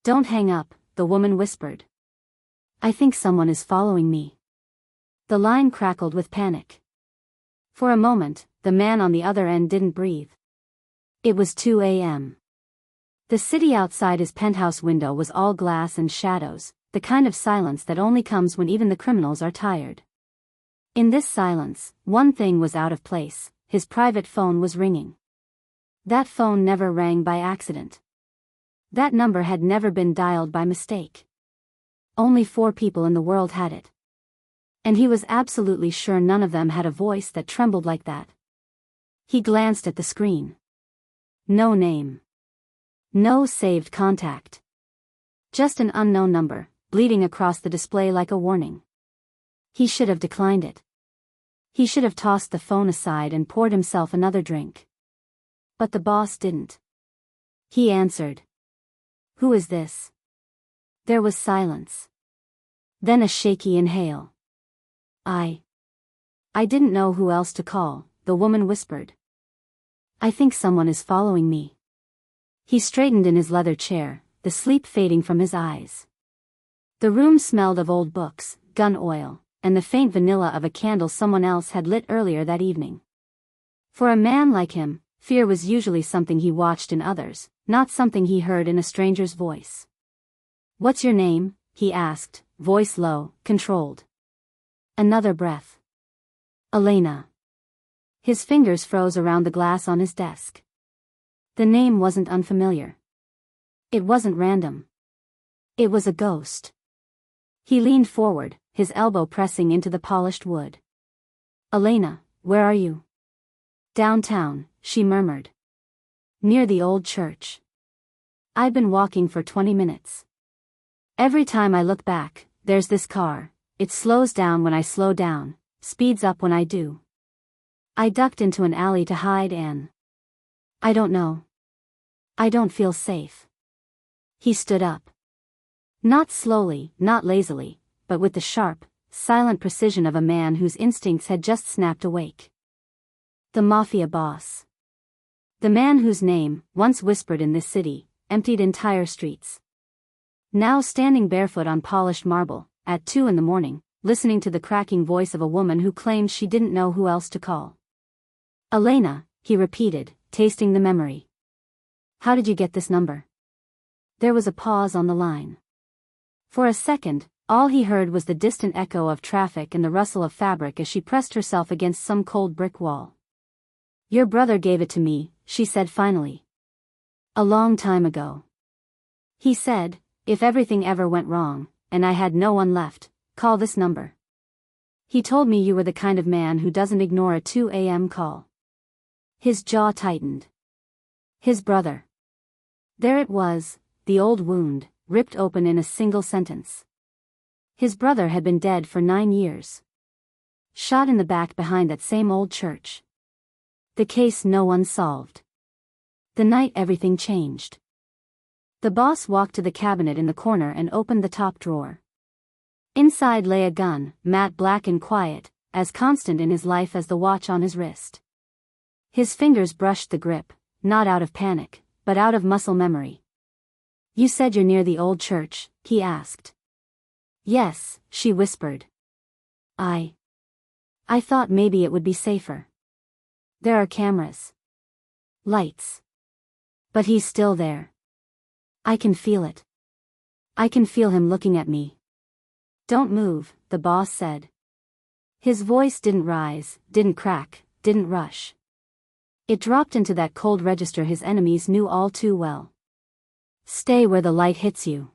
Don't hang up, the woman whispered. I think someone is following me. The line crackled with panic. For a moment, the man on the other end didn't breathe. It was 2 a.m. The city outside his penthouse window was all glass and shadows, the kind of silence that only comes when even the criminals are tired. In this silence, one thing was out of place: his private phone was ringing. That phone never rang by accident. That number had never been dialed by mistake. Only 4 people in the world had it. And he was absolutely sure none of them had a voice that trembled like that. He glanced at the screen. No name. No saved contact. Just an unknown number, bleeding across the display like a warning. He should have declined it. He should have tossed the phone aside and poured himself another drink. But the boss didn't. He answered. Who is this? There was silence. Then a shaky inhale. I didn't know who else to call, the woman whispered. I think someone is following me. He straightened in his leather chair, the sleep fading from his eyes. The room smelled of old books, gun oil, and the faint vanilla of a candle someone else had lit earlier that evening. For a man like him, fear was usually something he watched in others, not something he heard in a stranger's voice. What's your name? He asked, voice low, controlled. Another breath. Elena. His fingers froze around the glass on his desk. The name wasn't unfamiliar. It wasn't random. It was a ghost. He leaned forward, his elbow pressing into the polished wood. Elena, where are you? Downtown, she murmured. Near the old church. I've been walking for 20 minutes. Every time I look back, there's this car. It slows down when I slow down, speeds up when I do. I ducked into an alley to hide and I don't know. I don't feel safe. He stood up. Not slowly, not lazily, but with the sharp, silent precision of a man whose instincts had just snapped awake. The Mafia boss. The man whose name, once whispered in this city, emptied entire streets. Now standing barefoot on polished marble, at 2 a.m, listening to the cracking voice of a woman who claimed she didn't know who else to call. Elena, he repeated, tasting the memory. How did you get this number? There was a pause on the line. For a second, all he heard was the distant echo of traffic and the rustle of fabric as she pressed herself against some cold brick wall. Your brother gave it to me, she said finally. A long time ago. He said, if everything ever went wrong, and I had no one left, call this number. He told me you were the kind of man who doesn't ignore a 2 a.m. call. His jaw tightened. His brother. There it was, the old wound, ripped open in a single sentence. His brother had been dead for 9 years. Shot in the back behind that same old church. The case no one solved. The night everything changed. The boss walked to the cabinet in the corner and opened the top drawer. Inside lay a gun, matte black and quiet, as constant in his life as the watch on his wrist. His fingers brushed the grip, not out of panic, but out of muscle memory. You said you're near the old church, he asked. Yes, she whispered. I thought maybe it would be safer. There are cameras. Lights. But he's still there. I can feel it. I can feel him looking at me. Don't move, the boss said. His voice didn't rise, didn't crack, didn't rush. It dropped into that cold register his enemies knew all too well. Stay where the light hits you.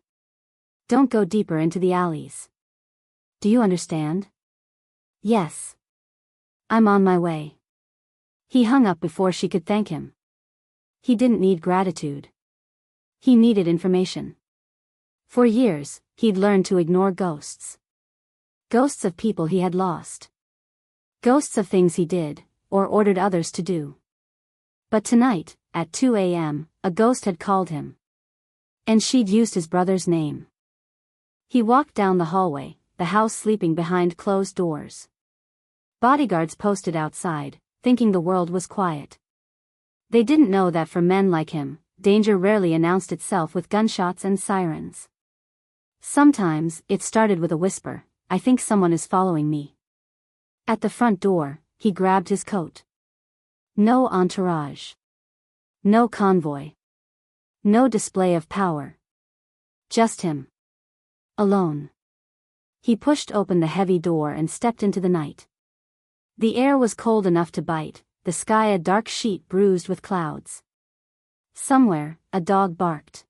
Don't go deeper into the alleys. Do you understand? Yes. I'm on my way. He hung up before she could thank him. He didn't need gratitude. He needed information. For years, he'd learned to ignore ghosts. Ghosts of people he had lost. Ghosts of things he did, or ordered others to do. But tonight, at 2 a.m., a ghost had called him. And she'd used his brother's name. He walked down the hallway, the house sleeping behind closed doors. Bodyguards posted outside, thinking the world was quiet. They didn't know that for men like him, danger rarely announced itself with gunshots and sirens. Sometimes, it started with a whisper, "I think someone is following me." At the front door, he grabbed his coat. No entourage. No convoy. No display of power. Just him. Alone. He pushed open the heavy door and stepped into the night. The air was cold enough to bite, the sky a dark sheet bruised with clouds. Somewhere, a dog barked.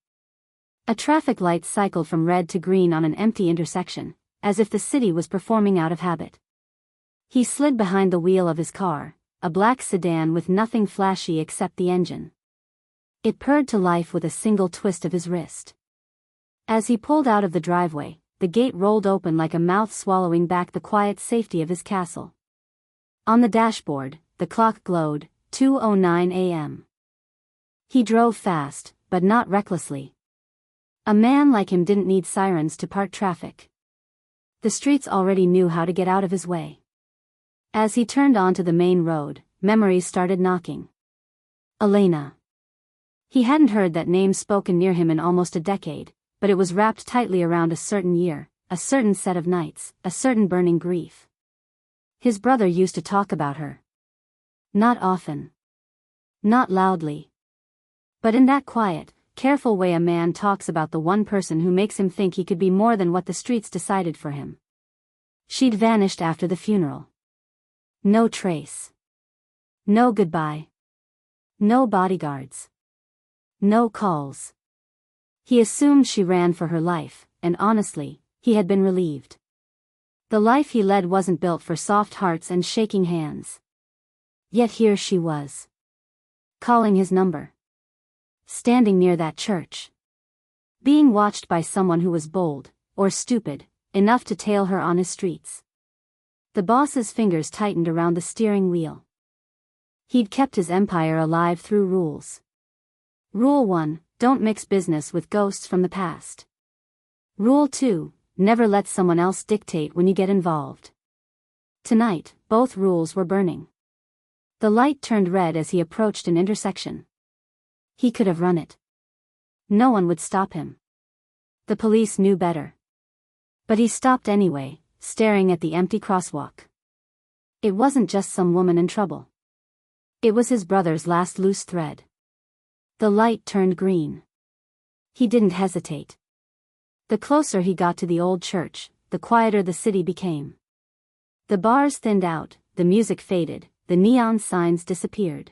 A traffic light cycled from red to green on an empty intersection, as if the city was performing out of habit. He slid behind the wheel of his car, a black sedan with nothing flashy except the engine. It purred to life with a single twist of his wrist. As he pulled out of the driveway, the gate rolled open like a mouth swallowing back the quiet safety of his castle. On the dashboard, the clock glowed, 2:09 a.m. He drove fast, but not recklessly. A man like him didn't need sirens to part traffic. The streets already knew how to get out of his way. As he turned onto the main road, memories started knocking. Elena. He hadn't heard that name spoken near him in almost a decade, but it was wrapped tightly around a certain year, a certain set of nights, a certain burning grief. His brother used to talk about her. Not often. Not loudly. But in that quiet, careful way a man talks about the one person who makes him think he could be more than what the streets decided for him. She'd vanished after the funeral. No trace. No goodbye. No bodyguards. No calls. He assumed she ran for her life, and honestly, he had been relieved. The life he led wasn't built for soft hearts and shaking hands. Yet here she was. Calling his number. Standing near that church. Being watched by someone who was bold, or stupid, enough to tail her on his streets. The boss's fingers tightened around the steering wheel. He'd kept his empire alive through rules. Rule 1, don't mix business with ghosts from the past. Rule 2, never let someone else dictate when you get involved. Tonight, both rules were burning. The light turned red as he approached an intersection. He could have run it. No one would stop him. The police knew better. But he stopped anyway, staring at the empty crosswalk. It wasn't just some woman in trouble. It was his brother's last loose thread. The light turned green. He didn't hesitate. The closer he got to the old church, the quieter the city became. The bars thinned out, the music faded, the neon signs disappeared.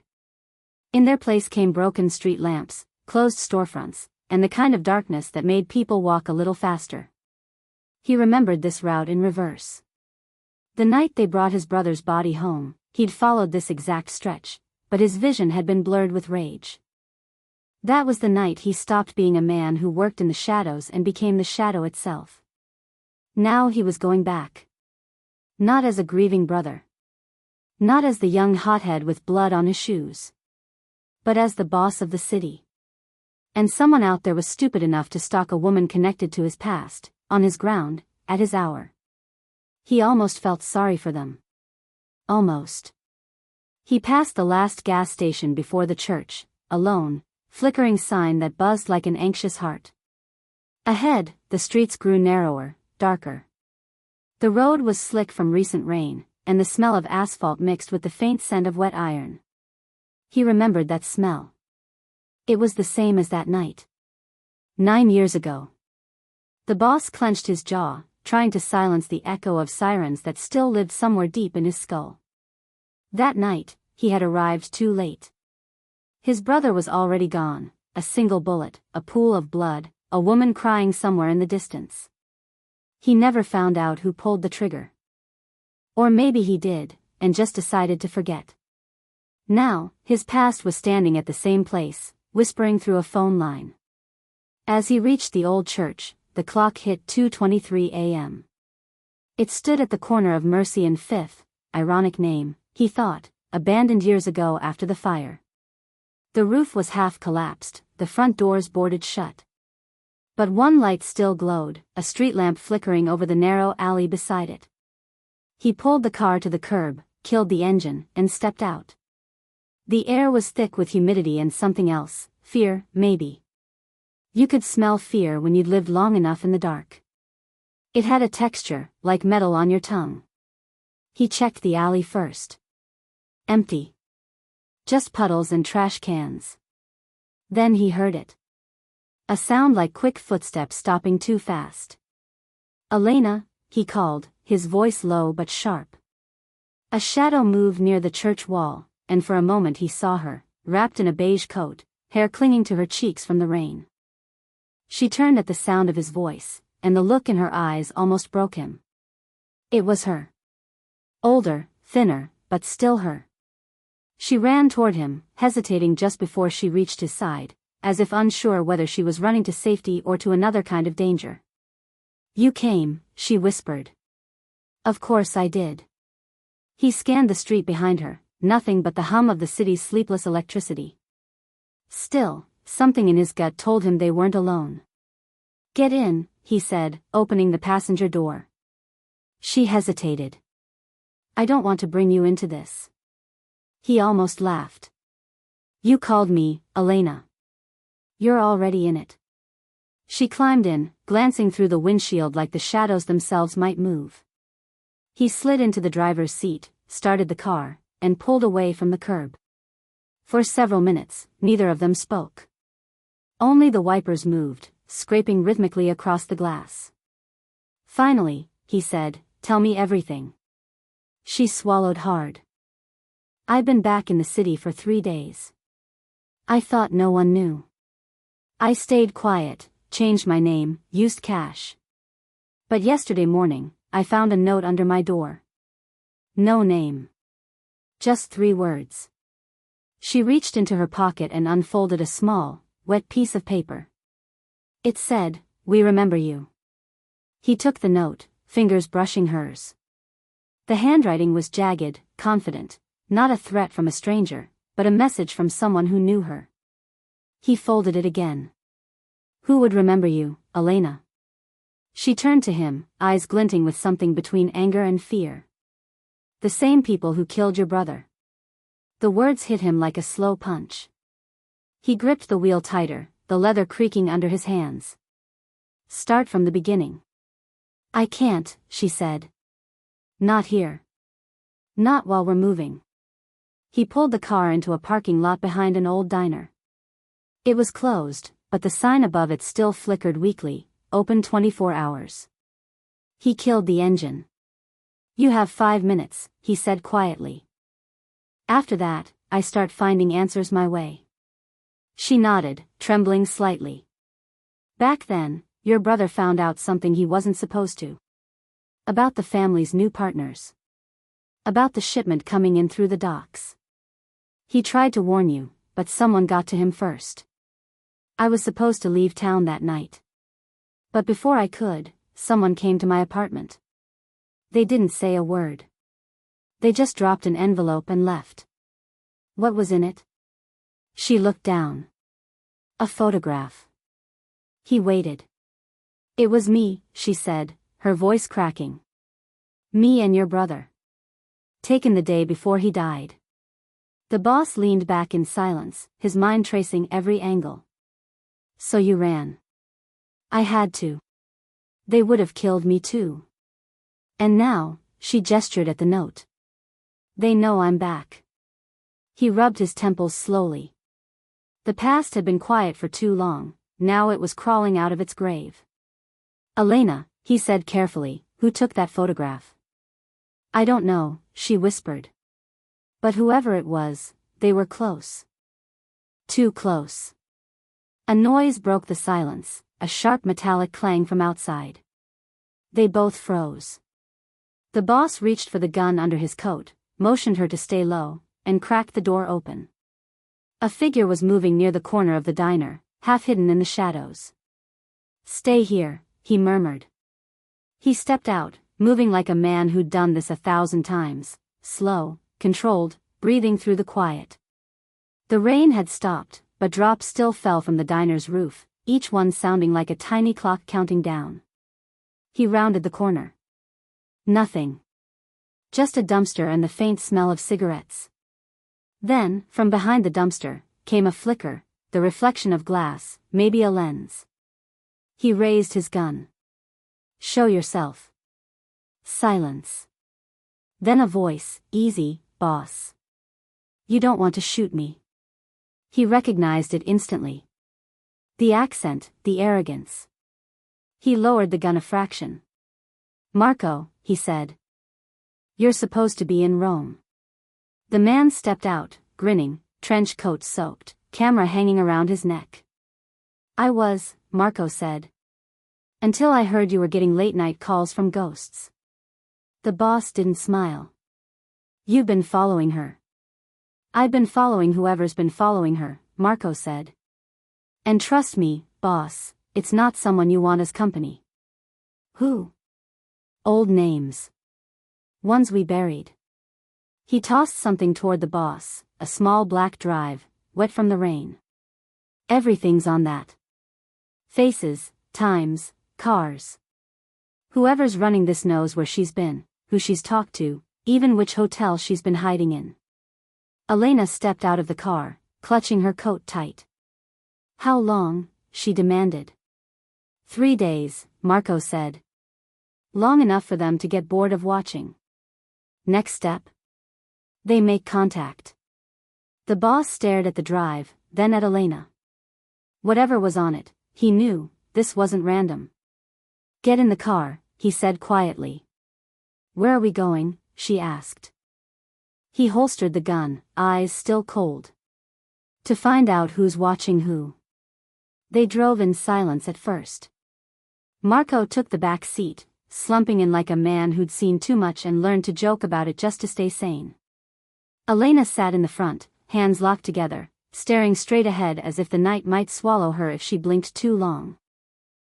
In their place came broken street lamps, closed storefronts, and the kind of darkness that made people walk a little faster. He remembered this route in reverse. The night they brought his brother's body home, he'd followed this exact stretch, but his vision had been blurred with rage. That was the night he stopped being a man who worked in the shadows and became the shadow itself. Now he was going back. Not as a grieving brother. Not as the young hothead with blood on his shoes. But as the boss of the city. And someone out there was stupid enough to stalk a woman connected to his past, on his ground, at his hour. He almost felt sorry for them. Almost. He passed the last gas station before the church, alone, flickering sign that buzzed like an anxious heart. Ahead, the streets grew narrower, darker. The road was slick from recent rain, and the smell of asphalt mixed with the faint scent of wet iron. He remembered that smell. It was the same as that night. 9 years ago. The boss clenched his jaw, trying to silence the echo of sirens that still lived somewhere deep in his skull. That night, he had arrived too late. His brother was already gone, a single bullet, a pool of blood, a woman crying somewhere in the distance. He never found out who pulled the trigger. Or maybe he did, and just decided to forget. Now, his past was standing at the same place, whispering through a phone line. As he reached the old church, the clock hit 2:23 a.m. It stood at the corner of Mercy and Fifth, ironic name, he thought, abandoned years ago after the fire. The roof was half collapsed, the front doors boarded shut. But one light still glowed, a street lamp flickering over the narrow alley beside it. He pulled the car to the curb, killed the engine, and stepped out. The air was thick with humidity and something else, Fear, maybe. You could smell fear when you'd lived long enough in the dark. It had a texture, like metal on your tongue. He checked the alley first. Empty. Just puddles and trash cans. Then he heard it. A sound like quick footsteps stopping too fast. Elena, he called, his voice low but sharp. A shadow moved near the church wall, and for a moment he saw her, wrapped in a beige coat, hair clinging to her cheeks from the rain. She turned at the sound of his voice, and the look in her eyes almost broke him. It was her. Older, thinner, but still her. She ran toward him, hesitating just before she reached his side, as if unsure whether she was running to safety or to another kind of danger. "You came," she whispered. "Of course I did." He scanned the street behind her, nothing but the hum of the city's sleepless electricity. Still, something in his gut told him they weren't alone. "Get in," he said, opening the passenger door. She hesitated. "I don't want to bring you into this." He almost laughed. "You called me, Elena. You're already in it." She climbed in, glancing through the windshield like the shadows themselves might move. He slid into the driver's seat, started the car, and pulled away from the curb. For several minutes, neither of them spoke. Only the wipers moved, scraping rhythmically across the glass. Finally, he said, "Tell me everything." She swallowed hard. "I've been back in the city for 3 days. I thought no one knew. I stayed quiet, changed my name, used cash. But yesterday morning, I found a note under my door. No name. Just 3 words. She reached into her pocket and unfolded a small, wet piece of paper. It said, "We remember you." He took the note, fingers brushing hers. The handwriting was jagged, confident, not a threat from a stranger, but a message from someone who knew her. He folded it again. "Who would remember you, Elena?" She turned to him, eyes glinting with something between anger and fear. "The same people who killed your brother." The words hit him like a slow punch. He gripped the wheel tighter, the leather creaking under his hands. "Start from the beginning." "I can't," she said. "Not here. Not while we're moving." He pulled the car into a parking lot behind an old diner. It was closed, but the sign above it still flickered weakly, "Open 24 hours." He killed the engine. "You have 5 minutes," he said quietly. "After that, I start finding answers my way." She nodded, trembling slightly. "Back then, your brother found out something he wasn't supposed to. About the family's new partners. About the shipment coming in through the docks. He tried to warn you, but someone got to him first. I was supposed to leave town that night. But before I could, someone came to my apartment. They didn't say a word. They just dropped an envelope and left." "What was in it?" She looked down. "A photograph." He waited. "It was me," she said, her voice cracking. "Me and your brother. Taken the day before he died." The boss leaned back in silence, his mind tracing every angle. "So you ran." "I had to. They would have killed me too. And now," she gestured at the note. "They know I'm back." He rubbed his temples slowly. The past had been quiet for too long, now it was crawling out of its grave. "Elena," he said carefully, "who took that photograph?" "I don't know," she whispered. "But whoever it was, they were close. Too close." A noise broke the silence, a sharp metallic clang from outside. They both froze. The boss reached for the gun under his coat, motioned her to stay low, and cracked the door open. A figure was moving near the corner of the diner, half hidden in the shadows. "Stay here," he murmured. He stepped out, moving like a man who'd done this 1,000 times, slow, controlled, breathing through the quiet. The rain had stopped, but drops still fell from the diner's roof, each one sounding like a tiny clock counting down. He rounded the corner. Nothing. Just a dumpster and the faint smell of cigarettes. Then, from behind the dumpster, came a flicker, the reflection of glass, maybe a lens. He raised his gun. Show yourself. Silence. Then a voice, easy, boss. You don't want to shoot me. He recognized it instantly. The accent, the arrogance. He lowered the gun a fraction. Marco, he said. You're supposed to be in Rome. The man stepped out, grinning, trench coat soaked, camera hanging around his neck. I was, Marco said. Until I heard you were getting late-night calls from ghosts. The boss didn't smile. You've been following her. I've been following whoever's been following her, Marco said. And trust me, boss, it's not someone you want as company. Who? Old names. Ones we buried. He tossed something toward the boss, a small black drive, wet from the rain. Everything's on that. Faces, times, cars. Whoever's running this knows where she's been, who she's talked to, even which hotel she's been hiding in. Elena stepped out of the car, clutching her coat tight. How long? She demanded. 3 days, Marco said. Long enough for them to get bored of watching. Next step? They make contact. The boss stared at the drive, then at Elena. Whatever was on it, he knew, this wasn't random. Get in the car, he said quietly. Where are we going? She asked. He holstered the gun, eyes still cold. To find out who's watching who. They drove in silence at first. Marco took the back seat, slumping in like a man who'd seen too much and learned to joke about it just to stay sane. Elena sat in the front, hands locked together, staring straight ahead as if the night might swallow her if she blinked too long.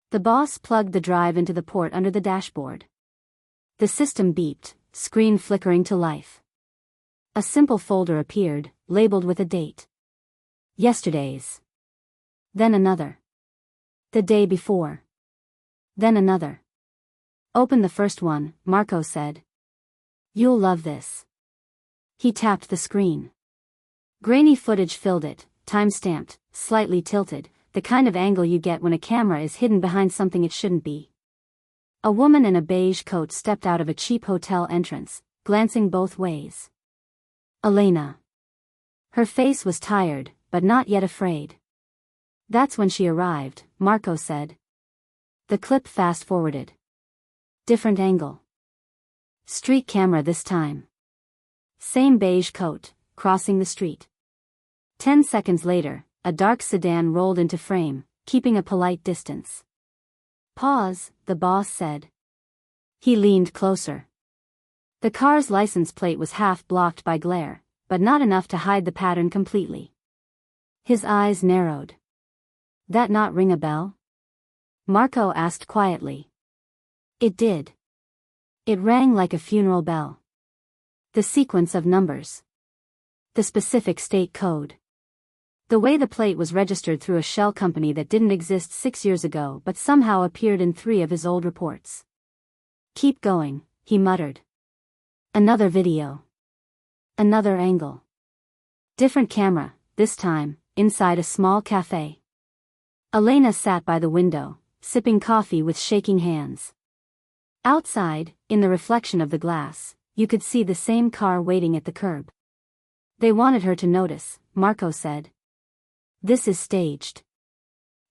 The boss plugged the drive into the port under the dashboard. The system beeped, screen flickering to life. A simple folder appeared, labeled with a date. Yesterday's. Then another. The day before. Then another. Open the first one, Marco said. You'll love this. He tapped the screen. Grainy footage filled it, time-stamped, slightly tilted, the kind of angle you get when a camera is hidden behind something it shouldn't be. A woman in a beige coat stepped out of a cheap hotel entrance, glancing both ways. Elena. Her face was tired, but not yet afraid. That's when she arrived, Marco said. The clip fast-forwarded. Different angle. Street camera this time. Same beige coat, crossing the street. 10 seconds later, a dark sedan rolled into frame, keeping a polite distance. Pause, the boss said. He leaned closer. The car's license plate was half blocked by glare, but not enough to hide the pattern completely. His eyes narrowed. That not ring a bell? Marco asked quietly. It did. It rang like a funeral bell. The sequence of numbers. The specific state code. The way the plate was registered through a shell company that didn't exist 6 years ago but somehow appeared in 3 of his old reports. Keep going, he muttered. Another video. Another angle. Different camera, this time, inside a small cafe. Elena sat by the window, sipping coffee with shaking hands. Outside, in the reflection of the glass, you could see the same car waiting at the curb. They wanted her to notice, Marco said. This is staged.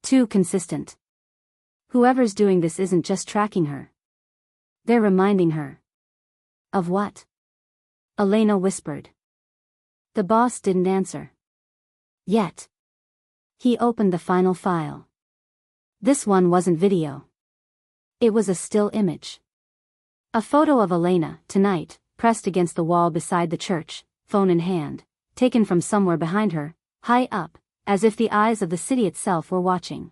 Too consistent. Whoever's doing this isn't just tracking her. They're reminding her. Of what? Elena whispered. The boss didn't answer. Yet. He opened the final file. This one wasn't video. It was a still image. A photo of Elena, tonight, pressed against the wall beside the church, phone in hand, taken from somewhere behind her, high up, as if the eyes of the city itself were watching.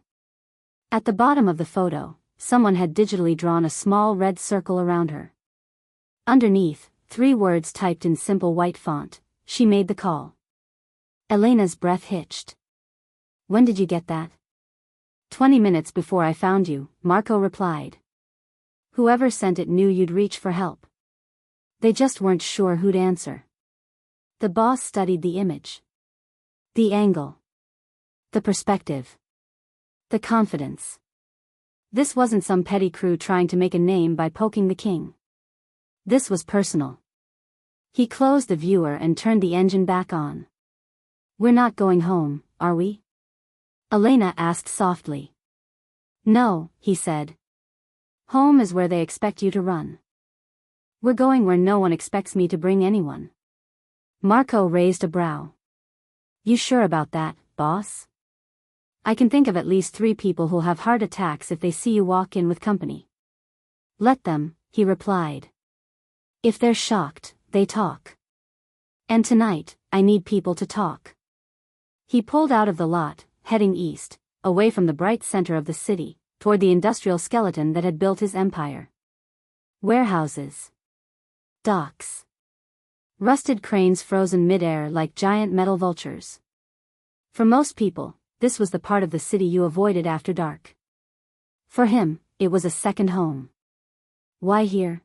At the bottom of the photo, someone had digitally drawn a small red circle around her. Underneath, 3 words typed in simple white font, she made the call. Elena's breath hitched. When did you get that? 20 minutes before I found you, Marco replied. Whoever sent it knew you'd reach for help. They just weren't sure who'd answer. The boss studied the image. The angle. The perspective. The confidence. This wasn't some petty crew trying to make a name by poking the king. This was personal. He closed the viewer and turned the engine back on. "We're not going home, are we?" Elena asked softly. "No," he said. "Home is where they expect you to run. We're going where no one expects me to bring anyone." Marco raised a brow. "You sure about that, boss? I can think of at least 3 people who'll have heart attacks if they see you walk in with company." "Let them," he replied. "If they're shocked, they talk. And tonight, I need people to talk." He pulled out of the lot, heading east, away from the bright center of the city, toward the industrial skeleton that had built his empire. Warehouses. Docks. Rusted cranes frozen mid-air like giant metal vultures. For most people, this was the part of the city you avoided after dark. For him, it was a second home. "Why here?"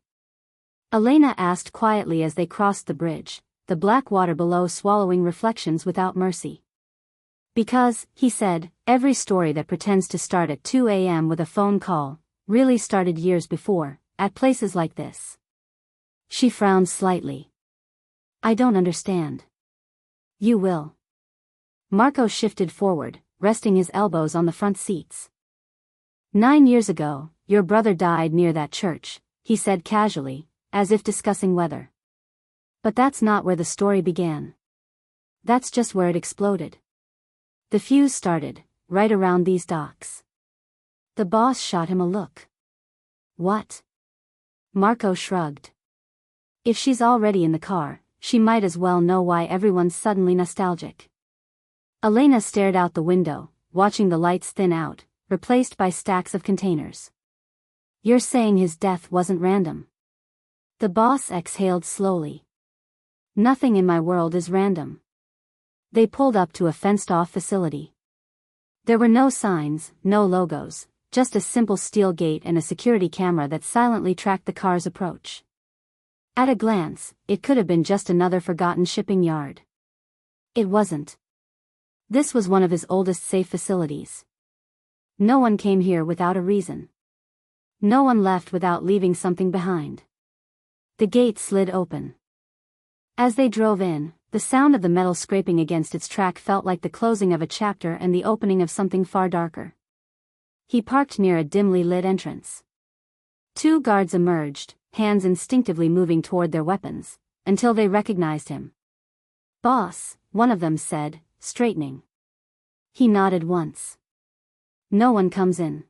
Elena asked quietly as they crossed the bridge, the black water below swallowing reflections without mercy. "Because," he said, "every story that pretends to start at 2 a.m. with a phone call, really started years before, at places like this." She frowned slightly. "I don't understand." "You will." Marco shifted forward, resting his elbows on the front seats. 9 years ago, your brother died near that church," he said casually, as if discussing weather. "But that's not where the story began. That's just where it exploded. The fuse started, right around these docks." The boss shot him a look. "What?" Marco shrugged. If she's already in the car, she might as well know why everyone's suddenly nostalgic. Elena stared out the window, watching the lights thin out, replaced by stacks of containers. "You're saying his death wasn't random?" The boss exhaled slowly. "Nothing in my world is random." They pulled up to a fenced-off facility. There were no signs, no logos, just a simple steel gate and a security camera that silently tracked the car's approach. At a glance, it could have been just another forgotten shipping yard. It wasn't. This was one of his oldest safe facilities. No one came here without a reason. No one left without leaving something behind. The gate slid open. As they drove in, the sound of the metal scraping against its track felt like the closing of a chapter and the opening of something far darker. He parked near a dimly lit entrance. 2 guards emerged, hands instinctively moving toward their weapons, until they recognized him. "Boss," one of them said, straightening. He nodded once. "No one comes in.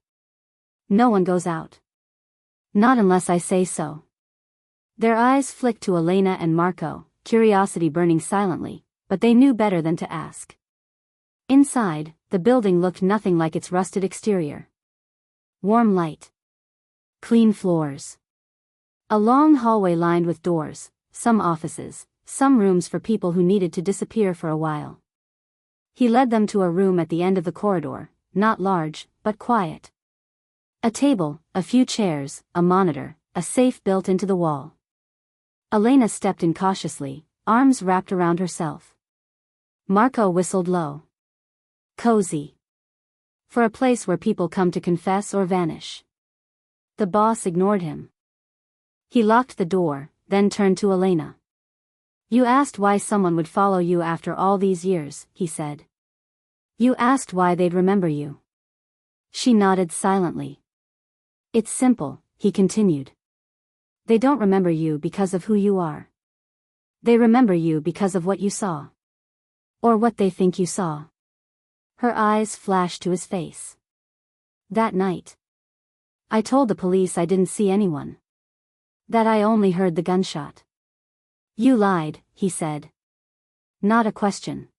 No one goes out. Not unless I say so." Their eyes flicked to Elena and Marco, curiosity burning silently, but they knew better than to ask. Inside, the building looked nothing like its rusted exterior. Warm light. Clean floors. A long hallway lined with doors, some offices, some rooms for people who needed to disappear for a while. He led them to a room at the end of the corridor, not large, but quiet. A table, a few chairs, a monitor, a safe built into the wall. Elena stepped in cautiously, arms wrapped around herself. Marco whistled low. Cozy. For a place where people come to confess or vanish. The boss ignored him. He locked the door, then turned to Elena. "You asked why someone would follow you after all these years," he said. "You asked why they'd remember you." She nodded silently. "It's simple," he continued. "They don't remember you because of who you are. They remember you because of what you saw. Or what they think you saw." Her eyes flashed to his face. "That night. I told the police I didn't see anyone. That I only heard the gunshot." "You lied," he said. Not a question.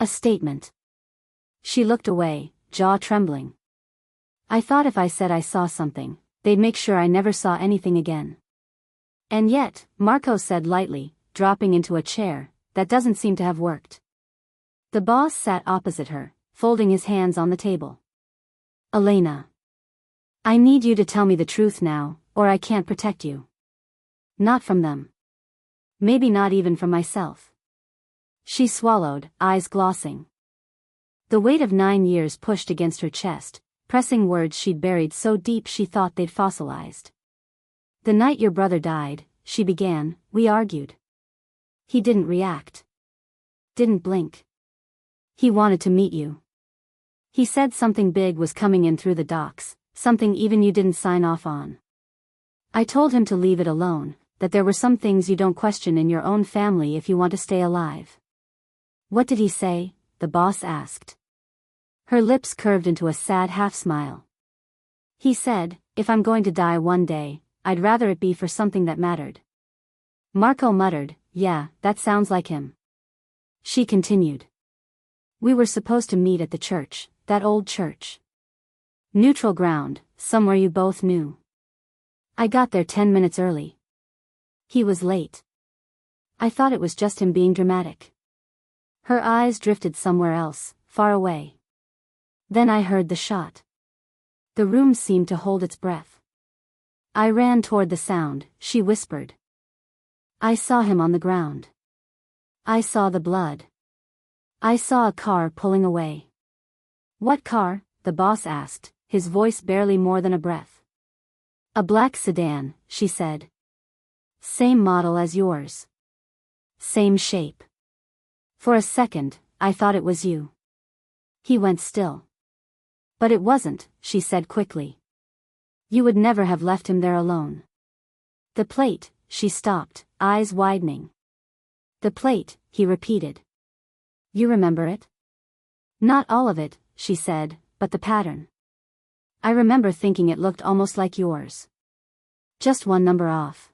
A statement. She looked away, jaw trembling. "I thought if I said I saw something, they'd make sure I never saw anything again." "And yet," Marco said lightly, dropping into a chair, "that doesn't seem to have worked." The boss sat opposite her, folding his hands on the table. "Elena. I need you to tell me the truth now, or I can't protect you. Not from them. Maybe not even from myself." She swallowed, eyes glossing. The weight of 9 years pushed against her chest, pressing words she'd buried so deep she thought they'd fossilized. The night your brother died, she began, we argued. He didn't react. Didn't blink. He wanted to meet you. He said something big was coming in through the docks, something even you didn't sign off on. I told him to leave it alone, that there were some things you don't question in your own family if you want to stay alive. What did he say? The boss asked. Her lips curved into a sad half-smile. He said, if I'm going to die one day, I'd rather it be for something that mattered. Marco muttered, yeah, that sounds like him. She continued. We were supposed to meet at the church, that old church. Neutral ground, somewhere you both knew. I got there 10 minutes early. He was late. I thought it was just him being dramatic. Her eyes drifted somewhere else, far away. Then I heard the shot. The room seemed to hold its breath. I ran toward the sound, she whispered. I saw him on the ground. I saw the blood. I saw a car pulling away. What car? The boss asked, his voice barely more than a breath. A black sedan, she said. Same model as yours. Same shape. For a second, I thought it was you. He went still. But it wasn't, she said quickly. You would never have left him there alone. The plate, she stopped, eyes widening. The plate, he repeated. You remember it? Not all of it, she said, but the pattern. I remember thinking it looked almost like yours. Just one number off.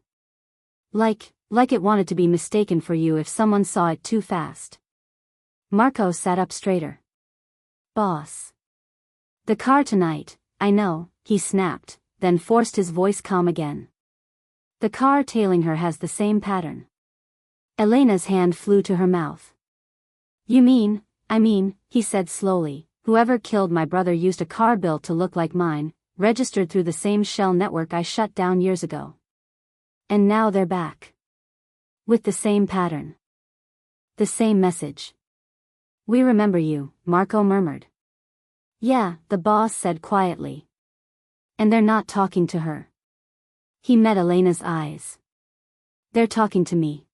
Like it wanted to be mistaken for you if someone saw it too fast. Marco sat up straighter. Boss. The car tonight, I know, he snapped, then forced his voice calm again. The car tailing her has the same pattern. Elena's hand flew to her mouth. You mean, he said slowly, whoever killed my brother used a car built to look like mine, registered through the same shell network I shut down years ago. And now they're back. With the same pattern. The same message. We remember you, Marco murmured. Yeah, the boss said quietly. And they're not talking to her. He met Elena's eyes. They're talking to me.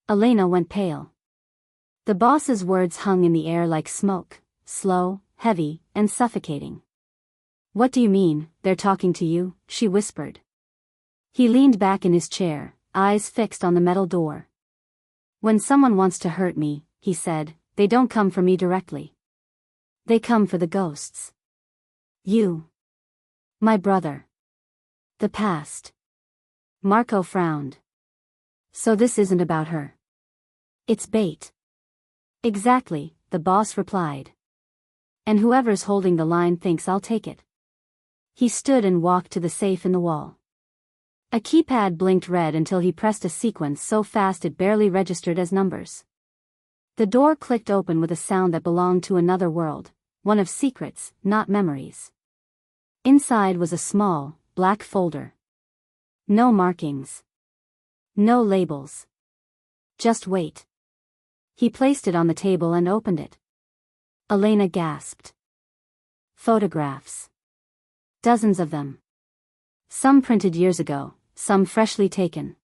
Elena went pale. The boss's words hung in the air like smoke, slow, heavy, and suffocating. What do you mean, they're talking to you? She whispered. He leaned back in his chair, eyes fixed on the metal door. When someone wants to hurt me, he said, they don't come for me directly. They come for the ghosts. You. My brother. The past. Marco frowned. So this isn't about her. It's bait. Exactly, the boss replied. And whoever's holding the line thinks I'll take it. He stood and walked to the safe in the wall. A keypad blinked red until he pressed a sequence so fast it barely registered as numbers. The door clicked open with a sound that belonged to another world, one of secrets, not memories. Inside was a small, black folder. No markings. No labels. Just wait. He placed it on the table and opened it. Elena gasped. Photographs. Dozens of them. Some printed years ago, some freshly taken.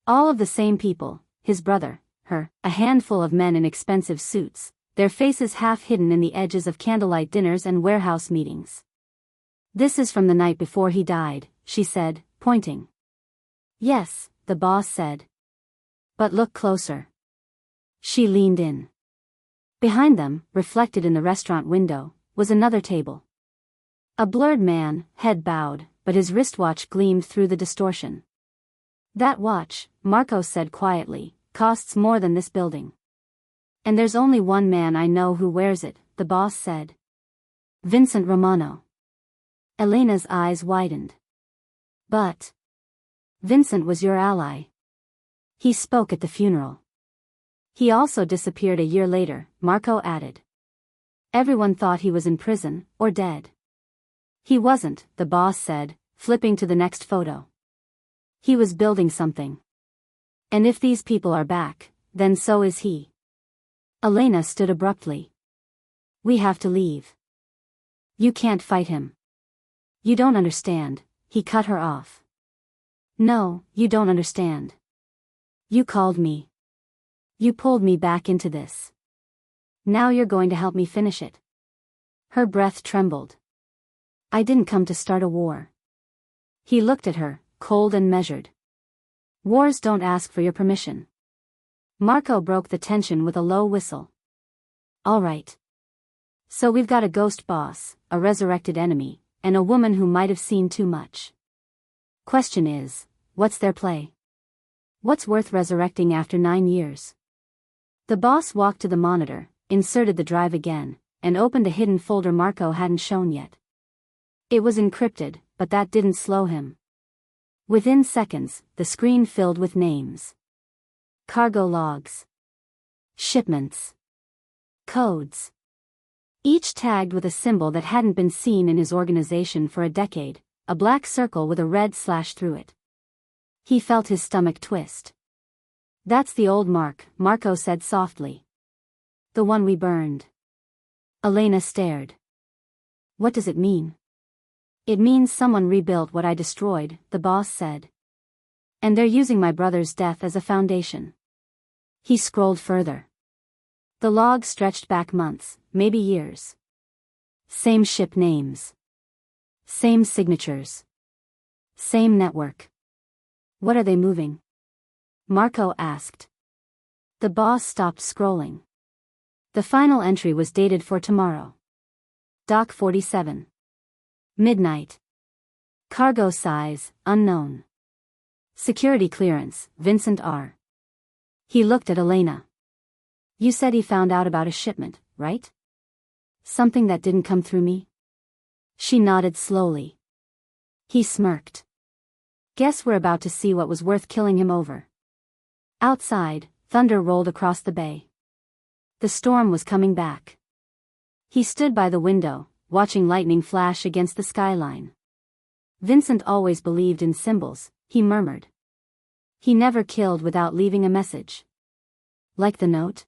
All of the same people, his brother, her, a handful of men in expensive suits, their faces half hidden in the edges of candlelight dinners and warehouse meetings. This is from the night before he died, she said, pointing. Yes, the boss said. But look closer. She leaned in. Behind them, reflected in the restaurant window, was another table. A blurred man, head bowed, but his wristwatch gleamed through the distortion. That watch, Marco said quietly, costs more than this building. And there's only one man I know who wears it, the boss said. Vincent Romano. Elena's eyes widened. But Vincent was your ally. He spoke at the funeral. He also disappeared a year later, Marco added. Everyone thought he was in prison, or dead. He wasn't, the boss said, flipping to the next photo. He was building something. And if these people are back, then so is he. Elena stood abruptly. We have to leave. You can't fight him. You don't understand, he cut her off. No, you don't understand. You called me. You pulled me back into this. Now you're going to help me finish it. Her breath trembled. I didn't come to start a war. He looked at her, cold and measured. Wars don't ask for your permission. Marco broke the tension with a low whistle. All right. So we've got a ghost boss, a resurrected enemy, and a woman who might have seen too much. Question is, what's their play? What's worth resurrecting after 9 years? The boss walked to the monitor, inserted the drive again, and opened a hidden folder Marco hadn't shown yet. It was encrypted, but that didn't slow him. Within seconds, the screen filled with names. Cargo logs. Shipments. Codes. Each tagged with a symbol that hadn't been seen in his organization for a decade, a black circle with a red slash through it. He felt his stomach twist. That's the old mark, Marco said softly. The one we burned. Elena stared. What does it mean? It means someone rebuilt what I destroyed, the boss said. And they're using my brother's death as a foundation. He scrolled further. The log stretched back months, maybe years. Same ship names. Same signatures. Same network. What are they moving? Marco asked. The boss stopped scrolling. The final entry was dated for tomorrow. Dock 47. Midnight. Cargo size, unknown. Security clearance, Vincent R. He looked at Elena. You said he found out about a shipment, right? Something that didn't come through me? She nodded slowly. He smirked. Guess we're about to see what was worth killing him over. Outside, thunder rolled across the bay. The storm was coming back. He stood by the window, watching lightning flash against the skyline. Vincent always believed in symbols, he murmured. He never killed without leaving a message. Like the note?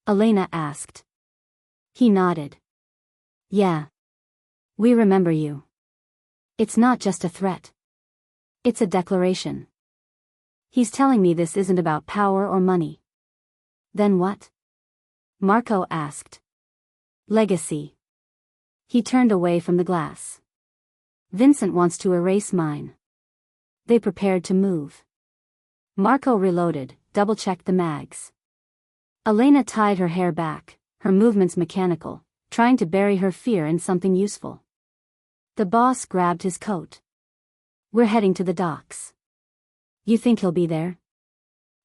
Elena asked. He nodded. Yeah. We remember you. It's not just a threat. It's a declaration. He's telling me this isn't about power or money. Then what? Marco asked. Legacy. He turned away from the glass. Vincent wants to erase mine. They prepared to move. Marco reloaded, double-checked the mags. Elena tied her hair back, her movements mechanical, trying to bury her fear in something useful. The boss grabbed his coat. We're heading to the docks. You think he'll be there?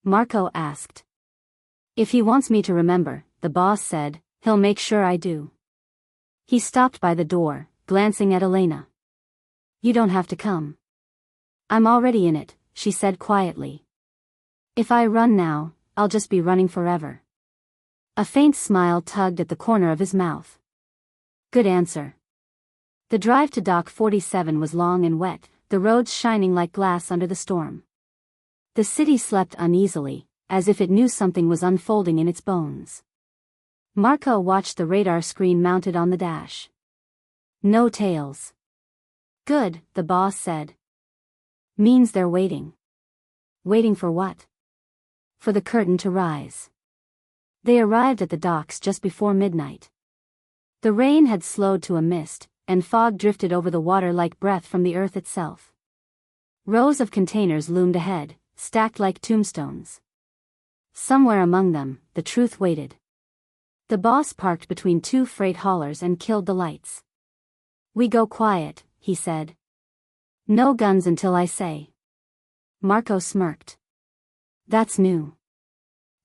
Marco asked. If he wants me to remember, the boss said, he'll make sure I do. He stopped by the door, glancing at Elena. You don't have to come. I'm already in it, she said quietly. If I run now, I'll just be running forever. A faint smile tugged at the corner of his mouth. Good answer. The drive to Dock 47 was long and wet, the roads shining like glass under the storm. The city slept uneasily, as if it knew something was unfolding in its bones. Marco watched the radar screen mounted on the dash. No tails. Good, the boss said. Means they're waiting. Waiting for what? For the curtain to rise. They arrived at the docks just before midnight. The rain had slowed to a mist, and fog drifted over the water like breath from the earth itself. Rows of containers loomed ahead, stacked like tombstones. Somewhere among them, the truth waited. The boss parked between two freight haulers and killed the lights. We go quiet, he said. No guns until I say. Marco smirked. That's new.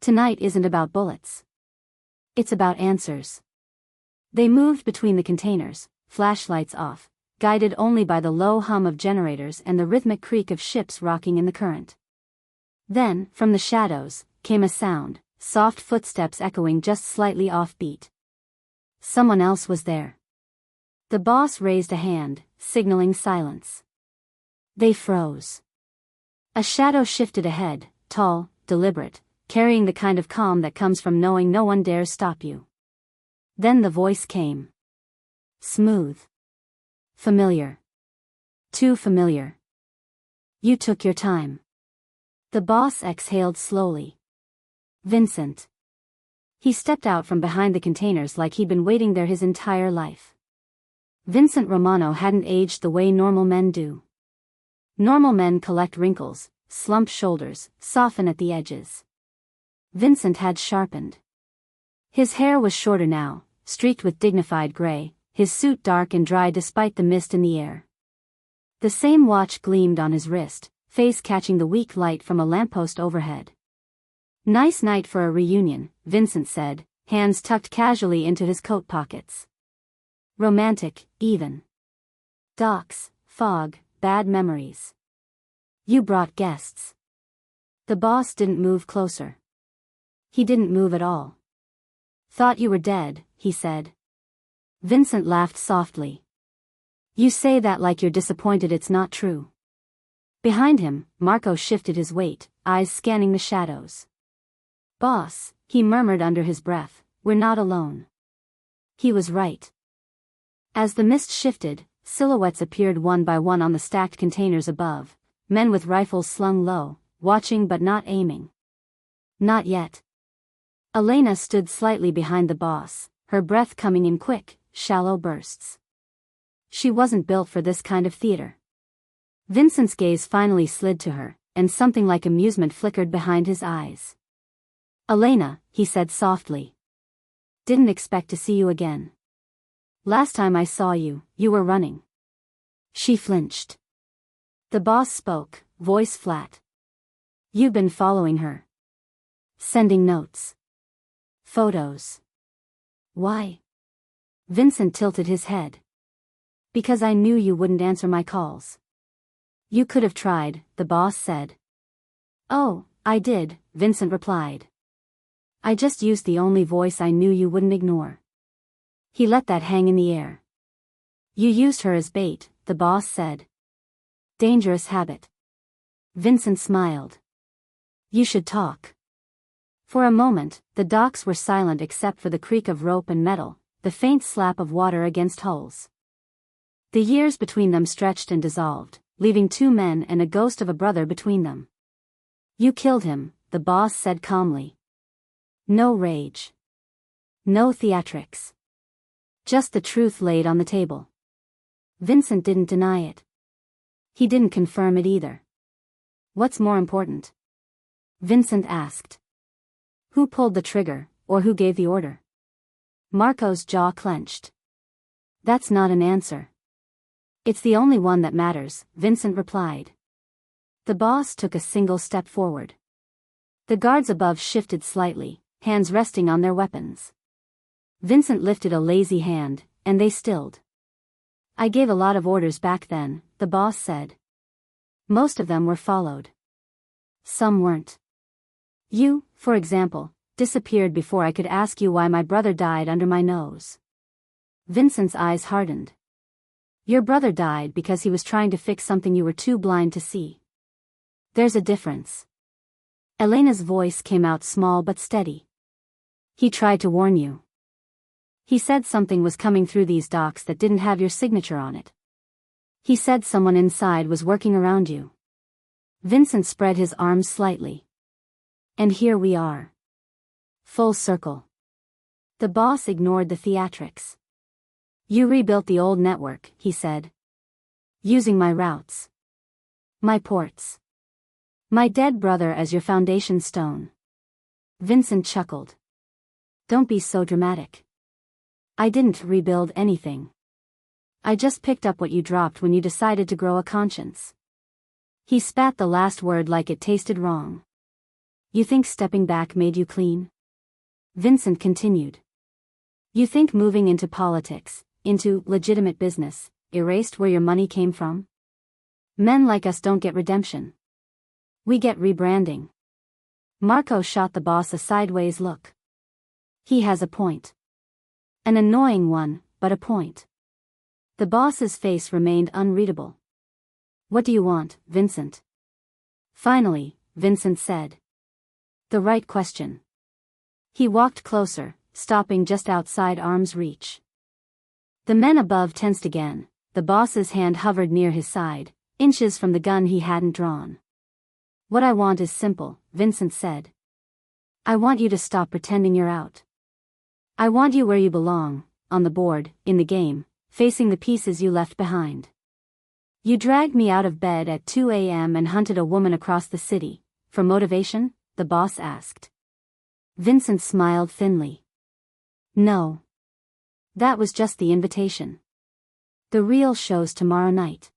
Tonight isn't about bullets. It's about answers. They moved between the containers, flashlights off, guided only by the low hum of generators and the rhythmic creak of ships rocking in the current. Then, from the shadows, came a sound, soft footsteps echoing just slightly offbeat. Someone else was there. The boss raised a hand, signaling silence. They froze. A shadow shifted ahead, tall, deliberate, carrying the kind of calm that comes from knowing no one dares stop you. Then the voice came. Smooth. Familiar. Too familiar. You took your time. The boss exhaled slowly. Vincent. He stepped out from behind the containers like he'd been waiting there his entire life. Vincent Romano hadn't aged the way normal men do. Normal men collect wrinkles, slump shoulders, soften at the edges. Vincent had sharpened. His hair was shorter now, streaked with dignified gray, his suit dark and dry despite the mist in the air. The same watch gleamed on his wrist, face catching the weak light from a lamppost overhead. Nice night for a reunion, Vincent said, hands tucked casually into his coat pockets. Romantic, even. Docks, fog, bad memories. You brought guests. The boss didn't move closer. He didn't move at all. Thought you were dead, he said. Vincent laughed softly. You say that like you're disappointed it's not true. Behind him, Marco shifted his weight, eyes scanning the shadows. Boss, he murmured under his breath, we're not alone. He was right. As the mist shifted, silhouettes appeared one by one on the stacked containers above, men with rifles slung low, watching but not aiming. Not yet. Elena stood slightly behind the boss, her breath coming in quick, shallow bursts. She wasn't built for this kind of theater. Vincent's gaze finally slid to her, and something like amusement flickered behind his eyes. Elena, he said softly. Didn't expect to see you again. Last time I saw you, you were running. She flinched. The boss spoke, voice flat. You've been following her. Sending notes. Photos. Why? Vincent tilted his head. Because I knew you wouldn't answer my calls. You could have tried, the boss said. Oh, I did, Vincent replied. I just used the only voice I knew you wouldn't ignore. He let that hang in the air. You used her as bait, the boss said. Dangerous habit. Vincent smiled. You should talk. For a moment, the docks were silent except for the creak of rope and metal, the faint slap of water against hulls. The years between them stretched and dissolved, leaving two men and a ghost of a brother between them. You killed him, the boss said calmly. No rage. No theatrics. Just the truth laid on the table. Vincent didn't deny it. He didn't confirm it either. What's more important? Vincent asked. Who pulled the trigger, or who gave the order? Marco's jaw clenched. That's not an answer. It's the only one that matters, Vincent replied. The boss took a single step forward. The guards above shifted slightly, hands resting on their weapons. Vincent lifted a lazy hand, and they stilled. I gave a lot of orders back then, the boss said. Most of them were followed. Some weren't. You, for example, disappeared before I could ask you why my brother died under my nose. Vincent's eyes hardened. Your brother died because he was trying to fix something you were too blind to see. There's a difference. Elena's voice came out small but steady. He tried to warn you. He said something was coming through these docks that didn't have your signature on it. He said someone inside was working around you. Vincent spread his arms slightly. And here we are. Full circle. The boss ignored the theatrics. You rebuilt the old network, he said. Using my routes. My ports. My dead brother as your foundation stone. Vincent chuckled. Don't be so dramatic. I didn't rebuild anything. I just picked up what you dropped when you decided to grow a conscience. He spat the last word like it tasted wrong. You think stepping back made you clean? Vincent continued. You think moving into politics, into legitimate business, erased where your money came from? Men like us don't get redemption. We get rebranding. Marco shot the boss a sideways look. He has a point. An annoying one, but a point. The boss's face remained unreadable. What do you want, Vincent? Finally, Vincent said. The right question. He walked closer, stopping just outside arm's reach. The men above tensed again. The boss's hand hovered near his side, inches from the gun he hadn't drawn. "What I want is simple," Vincent said. "I want you to stop pretending you're out. I want you where you belong, on the board, in the game, facing the pieces you left behind. You dragged me out of bed at 2 a.m. and hunted a woman across the city. For motivation?" the boss asked. Vincent smiled thinly. "No. That was just the invitation. The real show's tomorrow night.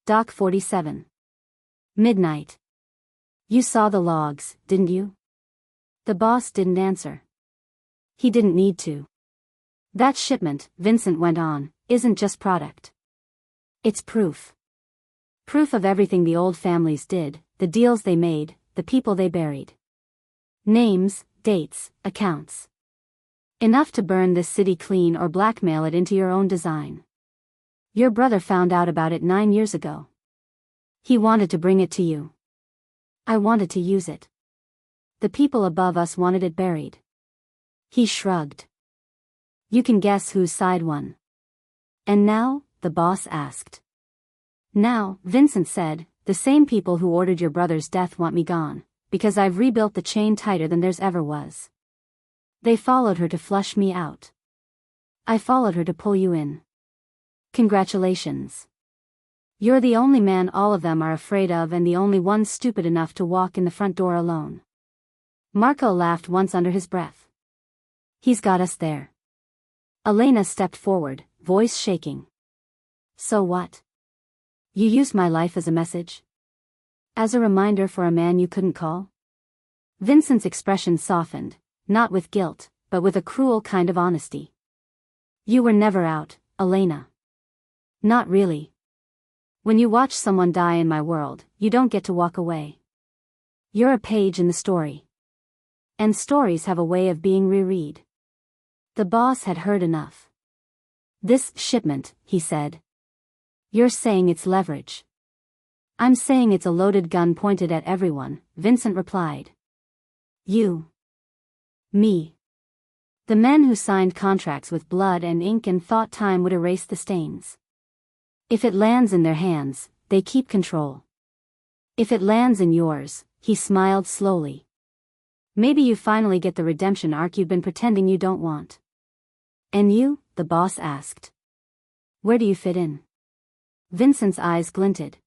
Dock 47. Midnight. You saw the logs, didn't you?" The boss didn't answer. He didn't need to. "That shipment," Vincent went on, "isn't just product. It's proof. Proof of everything the old families did, the deals they made, the people they buried. Names, dates, accounts. Enough to burn this city clean or blackmail it into your own design. Your brother found out about it 9 years ago. He wanted to bring it to you. I wanted to use it. The people above us wanted it buried." He shrugged. "You can guess whose side won." "And now?" the boss asked. "Now," Vincent said, "the same people who ordered your brother's death want me gone, because I've rebuilt the chain tighter than there's ever was. They followed her to flush me out. I followed her to pull you in. Congratulations. You're the only man all of them are afraid of and the only one stupid enough to walk in the front door alone." Marco laughed once under his breath. "He's got us there." Elena stepped forward, voice shaking. "So what? You used my life as a message? As a reminder for a man you couldn't call?" Vincent's expression softened, not with guilt, but with a cruel kind of honesty. "You were never out, Elena. Not really. When you watch someone die in my world, you don't get to walk away. You're a page in the story. And stories have a way of being reread." The boss had heard enough. "This shipment," he said. "You're saying it's leverage." "I'm saying it's a loaded gun pointed at everyone," Vincent replied. "You. Me. The men who signed contracts with blood and ink and thought time would erase the stains. If it lands in their hands, they keep control. If it lands in yours," he smiled slowly. "Maybe you finally get the redemption arc you've been pretending you don't want." "And you?" the boss asked. "Where do you fit in?" Vincent's eyes glinted.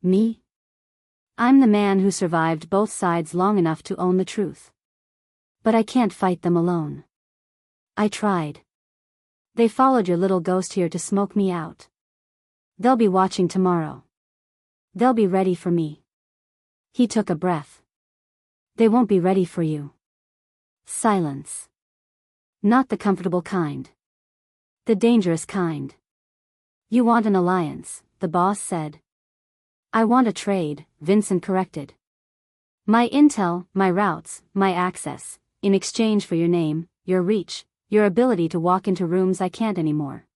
"Me? I'm the man who survived both sides long enough to own the truth. But I can't fight them alone. I tried. They followed your little ghost here to smoke me out. They'll be watching tomorrow. They'll be ready for me." He took a breath. "They won't be ready for you." Silence. "Not the comfortable kind. The dangerous kind." "You want an alliance," the boss said. "I want a trade," Vincent corrected. "My intel, my routes, my access, in exchange for your name, your reach, your ability to walk into rooms I can't anymore.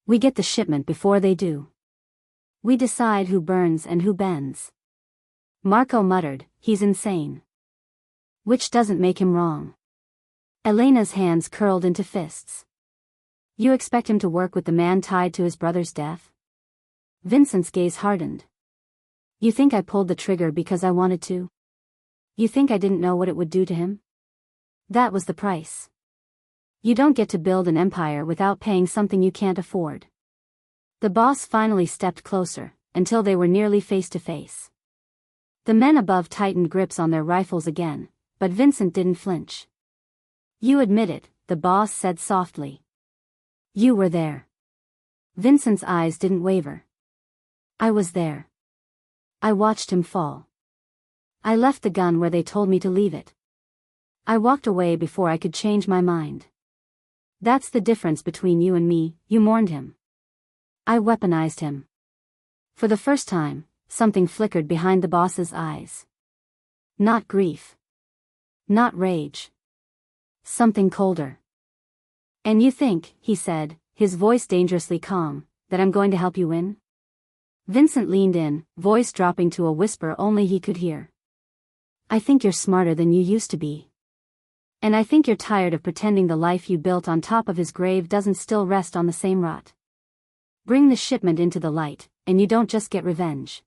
We get the shipment before they do. We decide who burns and who bends." Marco muttered, "He's insane." "Which doesn't make him wrong." Elena's hands curled into fists. "You expect him to work with the man tied to his brother's death?" Vincent's gaze hardened. "You think I pulled the trigger because I wanted to? You think I didn't know what it would do to him? That was the price. You don't get to build an empire without paying something you can't afford." The boss finally stepped closer, until they were nearly face to face. The men above tightened grips on their rifles again, but Vincent didn't flinch. "You admit it," the boss said softly. "You were there." Vincent's eyes didn't waver. "I was there. I watched him fall. I left the gun where they told me to leave it. I walked away before I could change my mind. That's the difference between you and me. You mourned him. I weaponized him." For the first time, something flickered behind the boss's eyes. Not grief. Not rage. Something colder. "And you think," he said, his voice dangerously calm, "that I'm going to help you win?" Vincent leaned in, voice dropping to a whisper only he could hear. "I think you're smarter than you used to be. And I think you're tired of pretending the life you built on top of his grave doesn't still rest on the same rot. Bring the shipment into the light, and you don't just get revenge.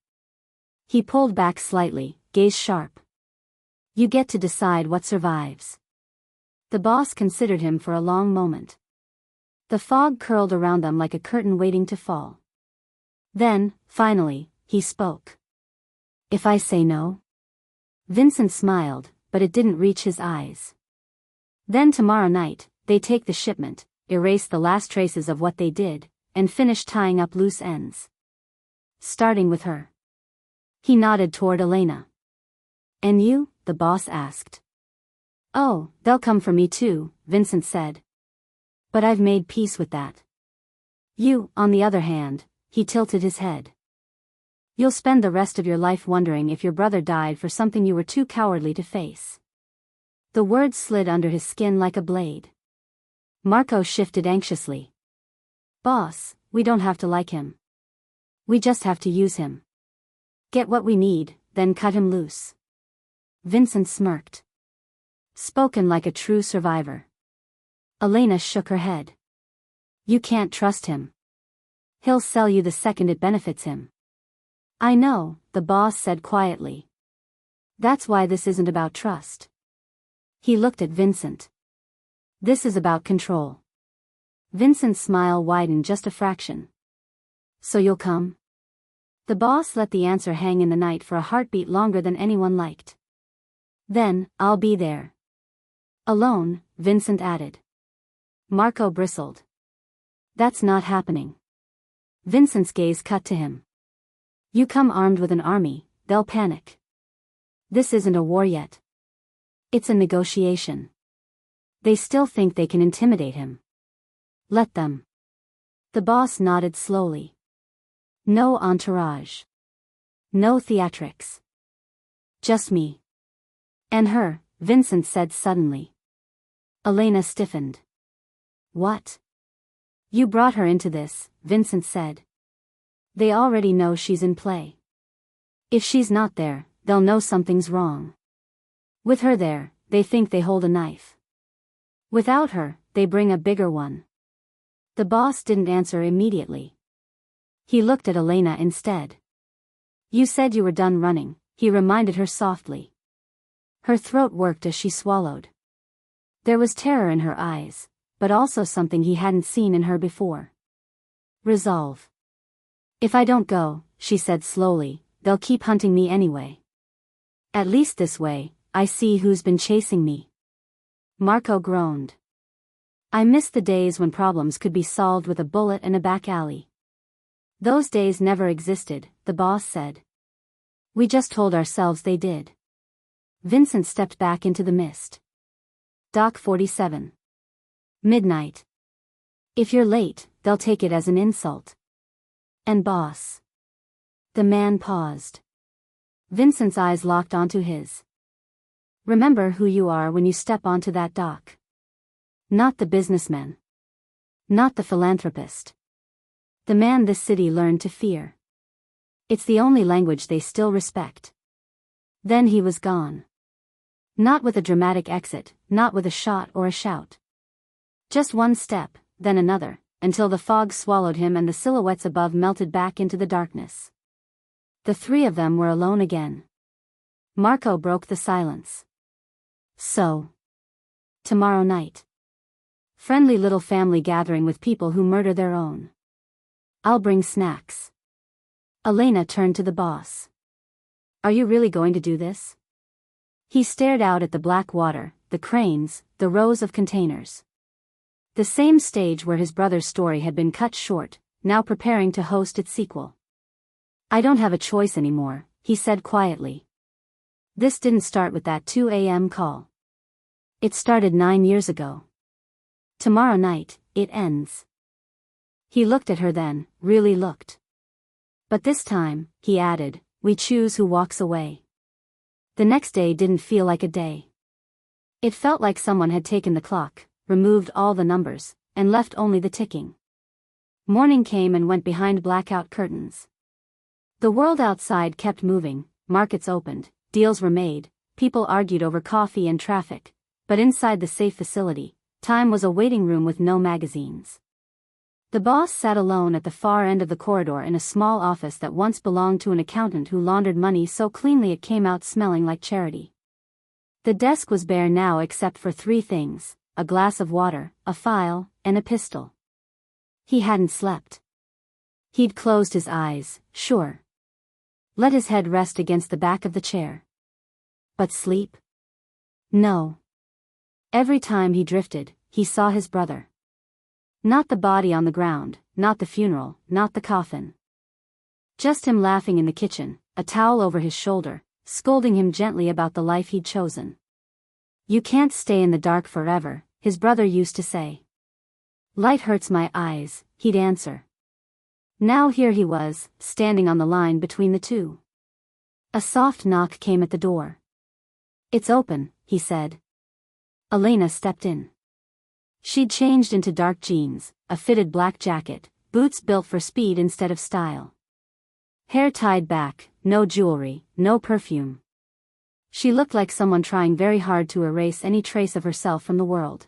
He pulled back slightly, gaze sharp. You get to decide what survives. The boss considered him for a long moment. The fog curled around them like a curtain waiting to fall. Then, finally, he spoke. If I say no? Vincent smiled, but it didn't reach his eyes. Then tomorrow night, they take the shipment, erase the last traces of what they did, and finish tying up loose ends. Starting with her. He nodded toward Elena. And you? The boss asked. Oh, they'll come for me too, Vincent said. But I've made peace with that. You, on the other hand, he tilted his head. You'll spend the rest of your life wondering if your brother died for something you were too cowardly to face. The words slid under his skin like a blade. Marco shifted anxiously. Boss, we don't have to like him. We just have to use him. Get what we need, then cut him loose. Vincent smirked. Spoken like a true survivor. Elena shook her head. You can't trust him. He'll sell you the second it benefits him. I know, the boss said quietly. That's why this isn't about trust. He looked at Vincent. This is about control. Vincent's smile widened just a fraction. So you'll come? The boss let the answer hang in the night for a heartbeat longer than anyone liked. Then, I'll be there. Alone, Vincent added. Marco bristled. That's not happening. Vincent's gaze cut to him. You come armed with an army, they'll panic. This isn't a war yet. It's a negotiation. They still think they can intimidate him. Let them. The boss nodded slowly. No entourage. No theatrics. Just me. And her, Vincent said suddenly. Elena stiffened. What? You brought her into this, Vincent said. They already know she's in play. If she's not there, they'll know something's wrong. With her there, they think they hold a knife. Without her, they bring a bigger one. The boss didn't answer immediately. He looked at Elena instead. You said you were done running, he reminded her softly. Her throat worked as she swallowed. There was terror in her eyes, but also something he hadn't seen in her before. Resolve. If I don't go, she said slowly, they'll keep hunting me anyway. At least this way, I see who's been chasing me. Marco groaned. I miss the days when problems could be solved with a bullet and a back alley. Those days never existed, the boss said. We just told ourselves they did. Vincent stepped back into the mist. Dock 47. Midnight. If you're late, they'll take it as an insult. And boss. The man paused. Vincent's eyes locked onto his. Remember who you are when you step onto that dock. Not the businessman. Not the philanthropist. The man this city learned to fear. It's the only language they still respect. Then he was gone. Not with a dramatic exit, not with a shot or a shout. Just one step, then another, until the fog swallowed him and the silhouettes above melted back into the darkness. The three of them were alone again. Marco broke the silence. So. Tomorrow night. Friendly little family gathering with people who murder their own. I'll bring snacks. Elena turned to the boss. Are you really going to do this? He stared out at the black water, the cranes, the rows of containers. The same stage where his brother's story had been cut short, now preparing to host its sequel. I don't have a choice anymore, he said quietly. This didn't start with that 2 a.m. call. It started 9 years ago. Tomorrow night, it ends. He looked at her then, really looked. But this time, he added, we choose who walks away. The next day didn't feel like a day. It felt like someone had taken the clock, removed all the numbers, and left only the ticking. Morning came and went behind blackout curtains. The world outside kept moving, markets opened, deals were made, people argued over coffee and traffic, But inside the safe facility, time was a waiting room with no magazines. The boss sat alone at the far end of the corridor in a small office that once belonged to an accountant who laundered money so cleanly it came out smelling like charity. The desk was bare now except for three things: a glass of water, a file, and a pistol. He hadn't slept. He'd closed his eyes, sure. Let his head rest against the back of the chair. But sleep? No. Every time he drifted, he saw his brother. Not the body on the ground, not the funeral, not the coffin. Just him laughing in the kitchen, a towel over his shoulder, scolding him gently about the life he'd chosen. "You can't stay in the dark forever," his brother used to say. "Light hurts my eyes," he'd answer. Now here he was, standing on the line between the two. A soft knock came at the door. "It's open," he said. Elena stepped in. She'd changed into dark jeans, a fitted black jacket, boots built for speed instead of style. Hair tied back, no jewelry, no perfume. She looked like someone trying very hard to erase any trace of herself from the world.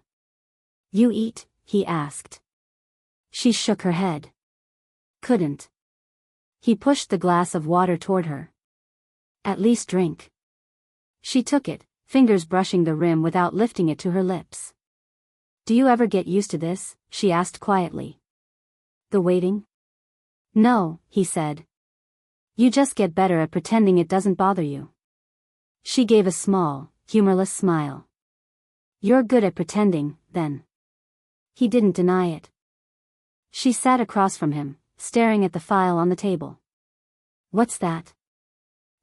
"You eat?" he asked. She shook her head. "Couldn't." He pushed the glass of water toward her. "At least drink." She took it, fingers brushing the rim without lifting it to her lips. "Do you ever get used to this?" she asked quietly. "The waiting?" "No," he said. "You just get better at pretending it doesn't bother you." She gave a small, humorless smile. "You're good at pretending, then." He didn't deny it. She sat across from him, staring at the file on the table. "What's that?"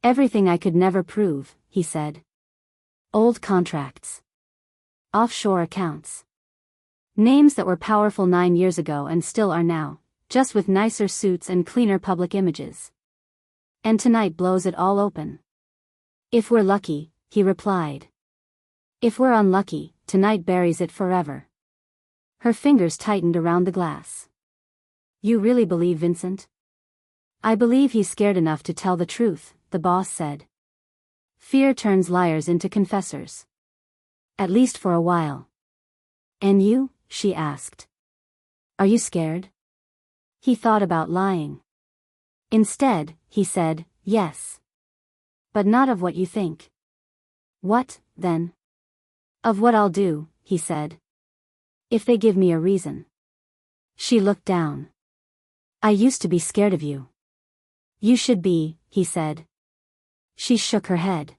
"Everything I could never prove," he said. "Old contracts. Offshore accounts. Names that were powerful 9 years ago and still are now, just with nicer suits and cleaner public images. And tonight blows it all open." "If we're lucky," he replied. "If we're unlucky, tonight buries it forever." Her fingers tightened around the glass. "You really believe Vincent?" "I believe he's scared enough to tell the truth," the boss said. "Fear turns liars into confessors. At least for a while." "And you?" she asked. "Are you scared?" He thought about lying. Instead, he said, "Yes. But not of what you think." "What, then?" "Of what I'll do," he said. "If they give me a reason." She looked down. "I used to be scared of you." "You should be," he said. She shook her head.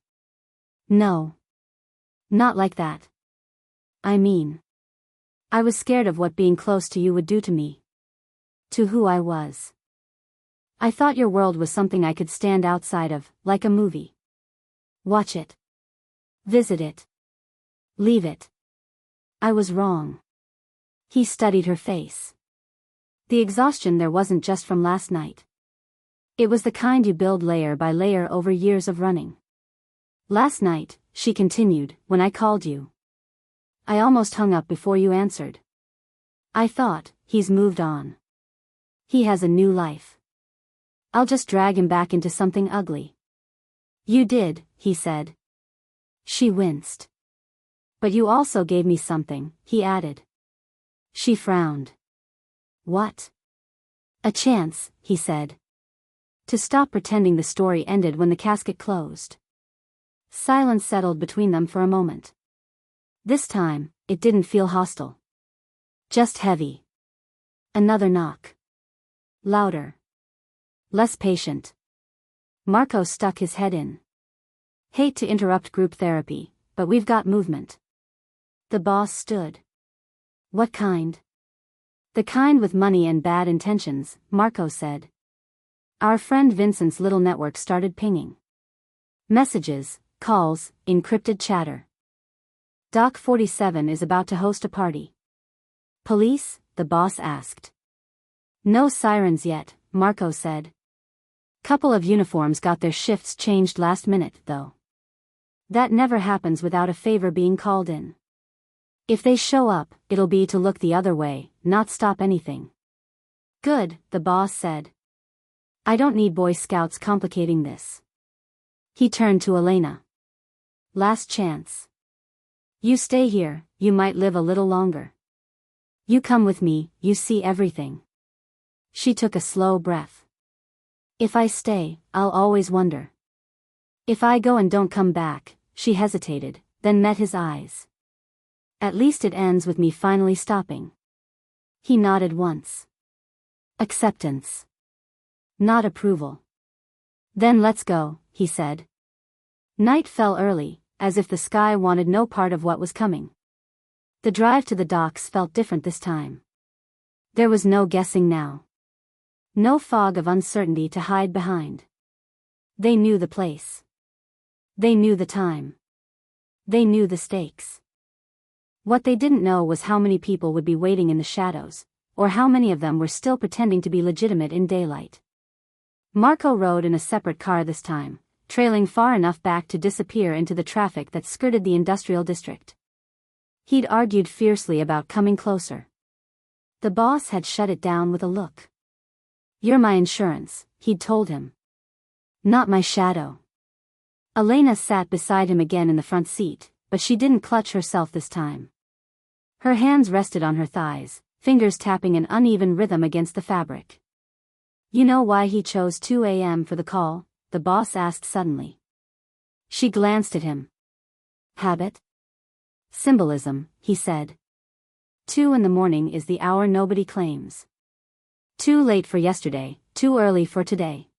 "No. Not like that. I mean, I was scared of what being close to you would do to me. To who I was. I thought your world was something I could stand outside of, like a movie. Watch it. Visit it. Leave it. I was wrong." He studied her face. The exhaustion there wasn't just from last night. It was the kind you build layer by layer over years of running. "Last night," she continued, "when I called you, I almost hung up before you answered. I thought, he's moved on. He has a new life. I'll just drag him back into something ugly." "You did," he said. She winced. "But you also gave me something," he added. She frowned. "What?" "A chance," he said. "To stop pretending the story ended when the casket closed." Silence settled between them for a moment. This time, it didn't feel hostile. Just heavy. Another knock. Louder. Less patient. Marco stuck his head in. "Hate to interrupt group therapy, but we've got movement." The boss stood. "What kind?" "The kind with money and bad intentions," Marco said. "Our friend Vincent's little network started pinging. Messages, calls, encrypted chatter. Doc 47 is about to host a party." "Police?" the boss asked. "No sirens yet," Marco said. "Couple of uniforms got their shifts changed last minute, though. That never happens without a favor being called in. If they show up, it'll be to look the other way, not stop anything." "Good," the boss said. "I don't need Boy Scouts complicating this." He turned to Elena. "Last chance. You stay here, you might live a little longer. You come with me, you see everything. She took a slow breath. If I stay, I'll always wonder. If I go and don't come back, she hesitated, then met his eyes. At least it ends with me finally stopping. He nodded once. Acceptance. Not approval. Then let's go, he said. Night fell early, as if the sky wanted no part of what was coming. The drive to the docks felt different this time. There was no guessing now. No fog of uncertainty to hide behind. They knew the place. They knew the time. They knew the stakes. What they didn't know was how many people would be waiting in the shadows, or how many of them were still pretending to be legitimate in daylight. Marco rode in a separate car this time, trailing far enough back to disappear into the traffic that skirted the industrial district. He'd argued fiercely about coming closer. The boss had shut it down with a look. You're my insurance, he'd told him. Not my shadow. Elena sat beside him again in the front seat, but she didn't clutch herself this time. Her hands rested on her thighs, fingers tapping an uneven rhythm against the fabric. You know why he chose 2 a.m. for the call? The boss asked suddenly. She glanced at him. Habit? Symbolism, he said. 2 in the morning is the hour nobody claims. Too late for yesterday, too early for today.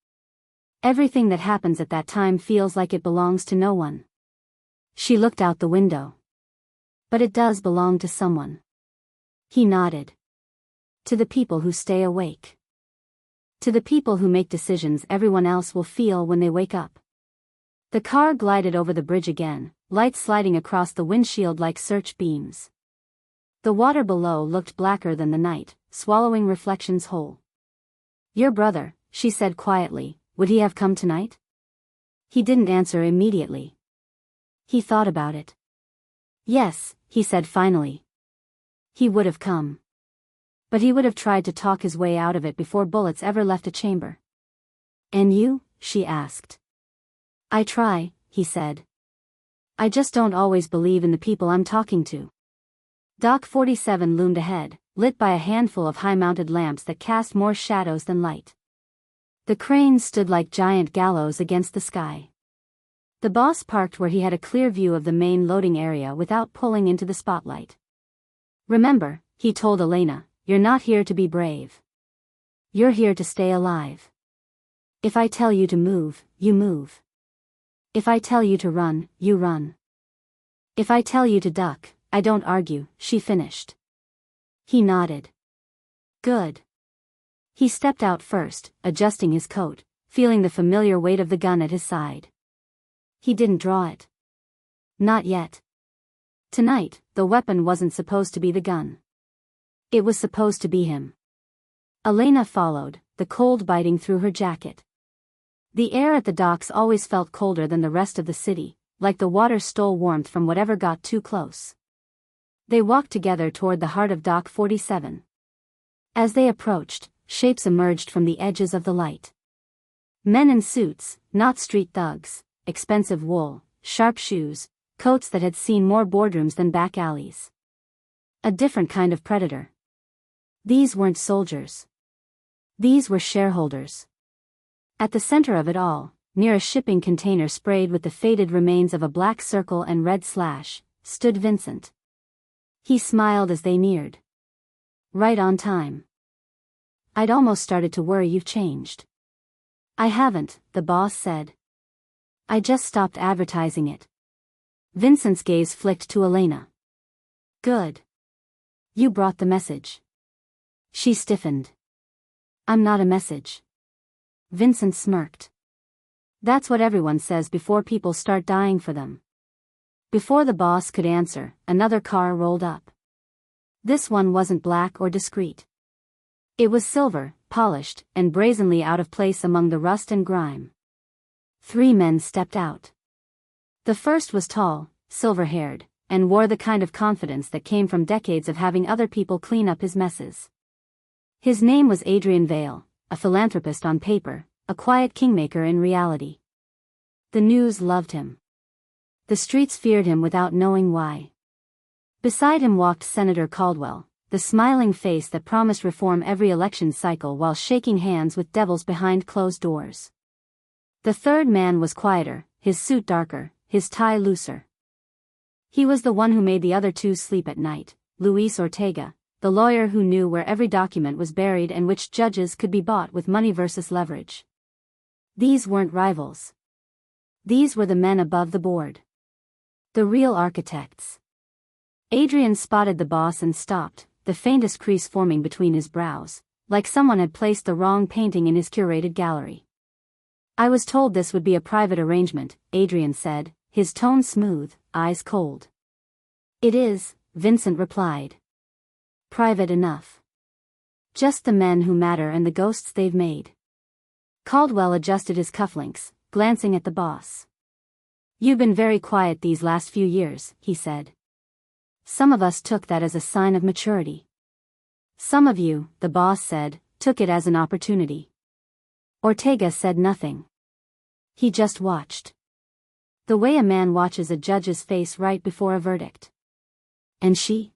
Everything that happens at that time feels like it belongs to no one. She looked out the window. But it does belong to someone. He nodded. To the people who stay awake. To the people who make decisions everyone else will feel when they wake up. The car glided over the bridge again, light sliding across the windshield like search beams. The water below looked blacker than the night, swallowing reflections whole. Your brother, she said quietly, would he have come tonight? He didn't answer immediately. He thought about it. Yes, he said finally. He would have come. But he would have tried to talk his way out of it before bullets ever left a chamber. And you? She asked. I try, he said. I just don't always believe in the people I'm talking to. Dock 47 loomed ahead, lit by a handful of high-mounted lamps that cast more shadows than light. The cranes stood like giant gallows against the sky. The boss parked where he had a clear view of the main loading area without pulling into the spotlight. Remember, he told Elena, you're not here to be brave. You're here to stay alive. If I tell you to move, you move. If I tell you to run, you run. If I tell you to duck, I don't argue, she finished. He nodded. Good. He stepped out first, adjusting his coat, feeling the familiar weight of the gun at his side. He didn't draw it. Not yet. Tonight, the weapon wasn't supposed to be the gun. It was supposed to be him. Elena followed, the cold biting through her jacket. The air at the docks always felt colder than the rest of the city, like the water stole warmth from whatever got too close. They walked together toward the heart of Dock 47. As they approached, shapes emerged from the edges of the light. Men in suits, not street thugs, expensive wool, sharp shoes, coats that had seen more boardrooms than back alleys. A different kind of predator. These weren't soldiers. These were shareholders. At the center of it all, near a shipping container sprayed with the faded remains of a black circle and red slash, stood Vincent. He smiled as they neared. Right on time. I'd almost started to worry you've changed. I haven't, the boss said. I just stopped advertising it. Vincent's gaze flicked to Elena. Good. You brought the message. She stiffened. I'm not a message. Vincent smirked. That's what everyone says before people start dying for them. Before the boss could answer, another car rolled up. This one wasn't black or discreet. It was silver, polished, and brazenly out of place among the rust and grime. 3 men stepped out. The first was tall, silver-haired, and wore the kind of confidence that came from decades of having other people clean up his messes. His name was Adrian Vale, a philanthropist on paper, a quiet kingmaker in reality. The news loved him. The streets feared him without knowing why. Beside him walked Senator Caldwell, the smiling face that promised reform every election cycle while shaking hands with devils behind closed doors. The third man was quieter, his suit darker, his tie looser. He was the one who made the other two sleep at night, Luis Ortega, the lawyer who knew where every document was buried and which judges could be bought with money versus leverage. These weren't rivals. These were the men above the board. The real architects. Adrian spotted the boss and stopped, the faintest crease forming between his brows, like someone had placed the wrong painting in his curated gallery. I was told this would be a private arrangement, Adrian said, his tone smooth, eyes cold. It is, Vincent replied. Private enough. Just the men who matter and the ghosts they've made. Caldwell adjusted his cufflinks, glancing at the boss. You've been very quiet these last few years, he said. Some of us took that as a sign of maturity. Some of you, the boss said, took it as an opportunity. Ortega said nothing. He just watched. The way a man watches a judge's face right before a verdict. And she?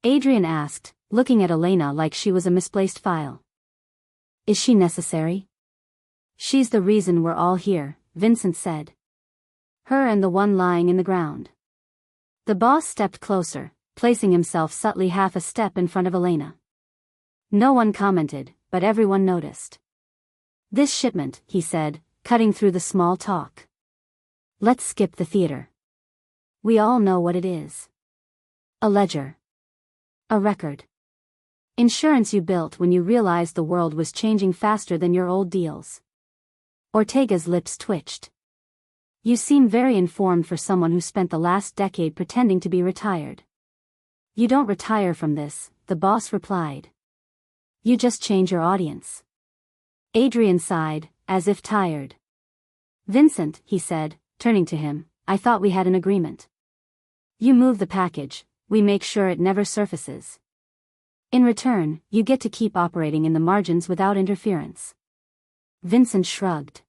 Adrian asked, looking at Elena like she was a misplaced file. Is she necessary? She's the reason we're all here, Vincent said. Her and the one lying in the ground. The boss stepped closer, placing himself subtly half a step in front of Elena. No one commented, but everyone noticed. This shipment, he said, cutting through the small talk. Let's skip the theater. We all know what it is. A ledger. A record. Insurance you built when you realized the world was changing faster than your old deals. Ortega's lips twitched. You seem very informed for someone who spent the last decade pretending to be retired. You don't retire from this, the boss replied. You just change your audience. Adrian sighed, as if tired. Vincent, he said, turning to him, I thought we had an agreement. You move the package, we make sure it never surfaces. In return, you get to keep operating in the margins without interference. Vincent shrugged.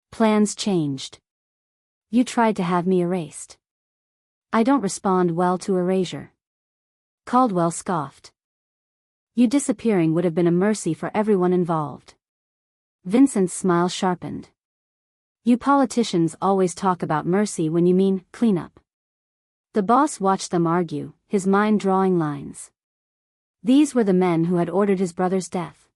Plans changed. You tried to have me erased. I don't respond well to erasure. Caldwell scoffed. You disappearing would have been a mercy for everyone involved. Vincent's smile sharpened. You politicians always talk about mercy when you mean cleanup. The boss watched them argue, his mind drawing lines. These were the men who had ordered his brother's death.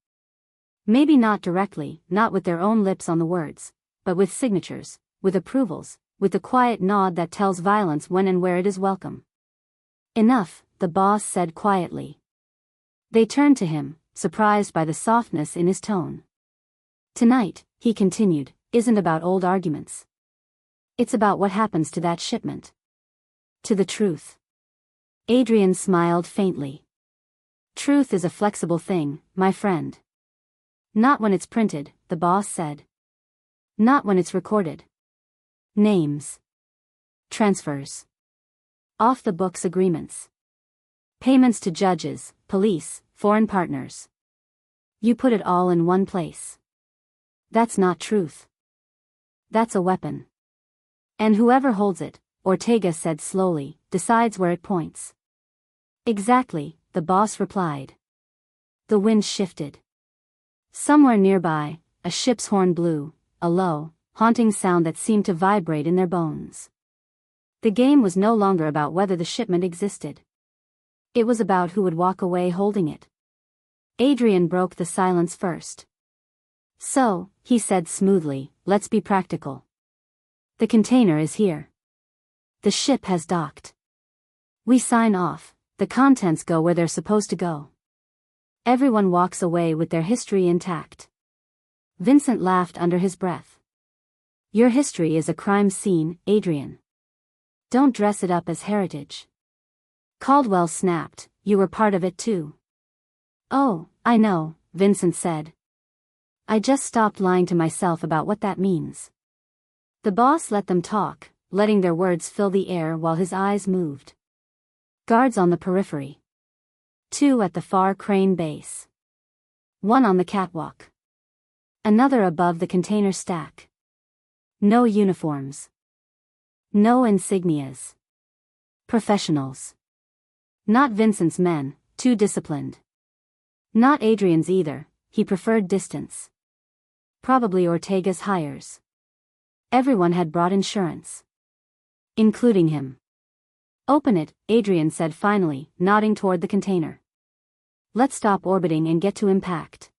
Maybe not directly, not with their own lips on the words, but with signatures, with approvals, with the quiet nod that tells violence when and where it is welcome. Enough, the boss said quietly. They turned to him, surprised by the softness in his tone. Tonight, he continued, isn't about old arguments. It's about what happens to that shipment. To the truth. Adrian smiled faintly. Truth is a flexible thing, my friend. Not when it's printed, the boss said. Not when it's recorded. Names. Transfers. Off-the-books agreements. Payments to judges, police, foreign partners. You put it all in one place. That's not truth. That's a weapon. And whoever holds it, Ortega said slowly, decides where it points. Exactly, the boss replied. The wind shifted. Somewhere nearby, a ship's horn blew, a low, haunting sound that seemed to vibrate in their bones. The game was no longer about whether the shipment existed. It was about who would walk away holding it. Adrian broke the silence first. So, he said smoothly, let's be practical. The container is here. The ship has docked. We sign off, the contents go where they're supposed to go. Everyone walks away with their history intact. Vincent laughed under his breath. Your history is a crime scene, Adrian. Don't dress it up as heritage. Caldwell snapped, you were part of it too. Oh, I know, Vincent said. I just stopped lying to myself about what that means. The boss let them talk, letting their words fill the air while his eyes moved. Guards on the periphery. 2 at the far crane base. 1 on the catwalk. Another above the container stack. No uniforms. No insignias. Professionals. Not Vincent's men, too disciplined. Not Adrian's either, he preferred distance. Probably Ortega's hires. Everyone had brought insurance. Including him. Open it, Adrian said finally, nodding toward the container. Let's stop orbiting and get to impact.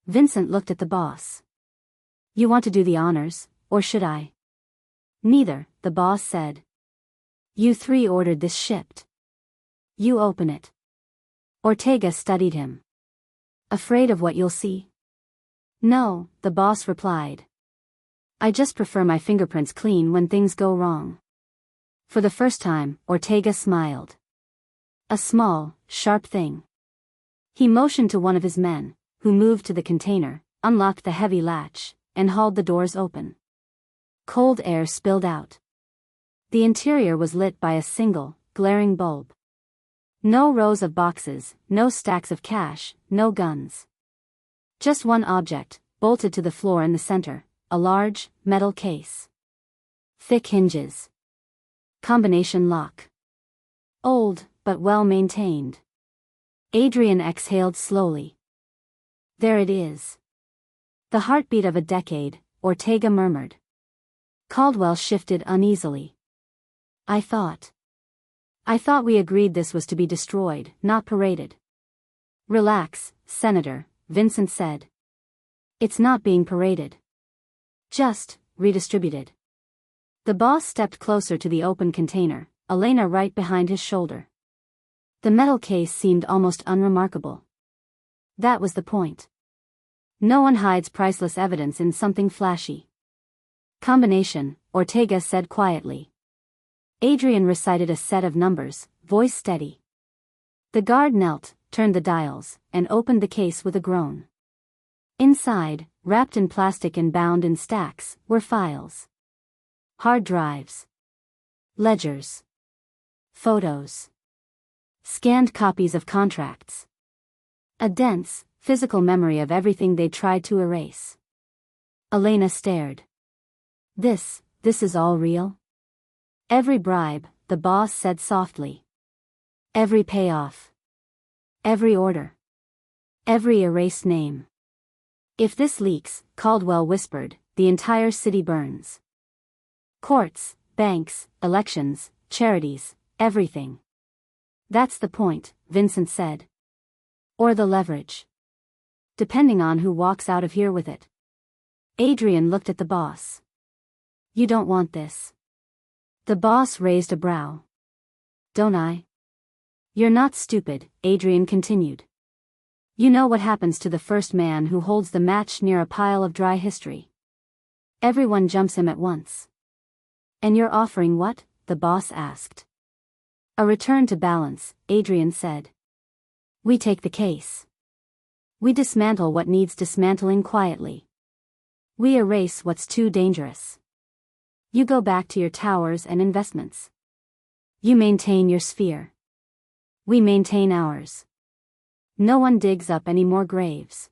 Vincent looked at the boss. You want to do the honors, or should I? Neither, the boss said. You three ordered this shipped. You open it. Ortega studied him. Afraid of what you'll see? No, the boss replied. I just prefer my fingerprints clean when things go wrong. For the first time, Ortega smiled. A small, sharp thing. He motioned to one of his men, who moved to the container, unlocked the heavy latch, and hauled the doors open. Cold air spilled out. The interior was lit by a single, glaring bulb. No rows of boxes, no stacks of cash, no guns. Just one object, bolted to the floor in the center, a large, metal case. Thick hinges. Combination lock. Old, but well maintained. Adrian exhaled slowly. There it is. The heartbeat of a decade, Ortega murmured. Caldwell shifted uneasily. I thought we agreed this was to be destroyed, not paraded. Relax, Senator, Vincent said. It's not being paraded. Just redistributed. The boss stepped closer to the open container, Elena right behind his shoulder. The metal case seemed almost unremarkable. That was the point. No one hides priceless evidence in something flashy. Combination, Ortega said quietly. Adrian recited a set of numbers, voice steady. The guard knelt, turned the dials, and opened the case with a groan. Inside, wrapped in plastic and bound in stacks, were files. Hard drives. Ledgers. Photos. Scanned copies of contracts. A dense, physical memory of everything they tried to erase. Elena stared. This is all real? Every bribe, the boss said softly. Every payoff. Every order. Every erased name. If this leaks, Caldwell whispered, the entire city burns. Courts, banks, elections, charities, everything. That's the point, Vincent said. Or the leverage. Depending on who walks out of here with it. Adrian looked at the boss. You don't want this. The boss raised a brow. Don't I? You're not stupid, Adrian continued. You know what happens to the first man who holds the match near a pile of dry history. Everyone jumps him at once. And you're offering what? The boss asked. A return to balance, Adrian said. We take the case. We dismantle what needs dismantling quietly. We erase what's too dangerous. You go back to your towers and investments. You maintain your sphere. We maintain ours. No one digs up any more graves.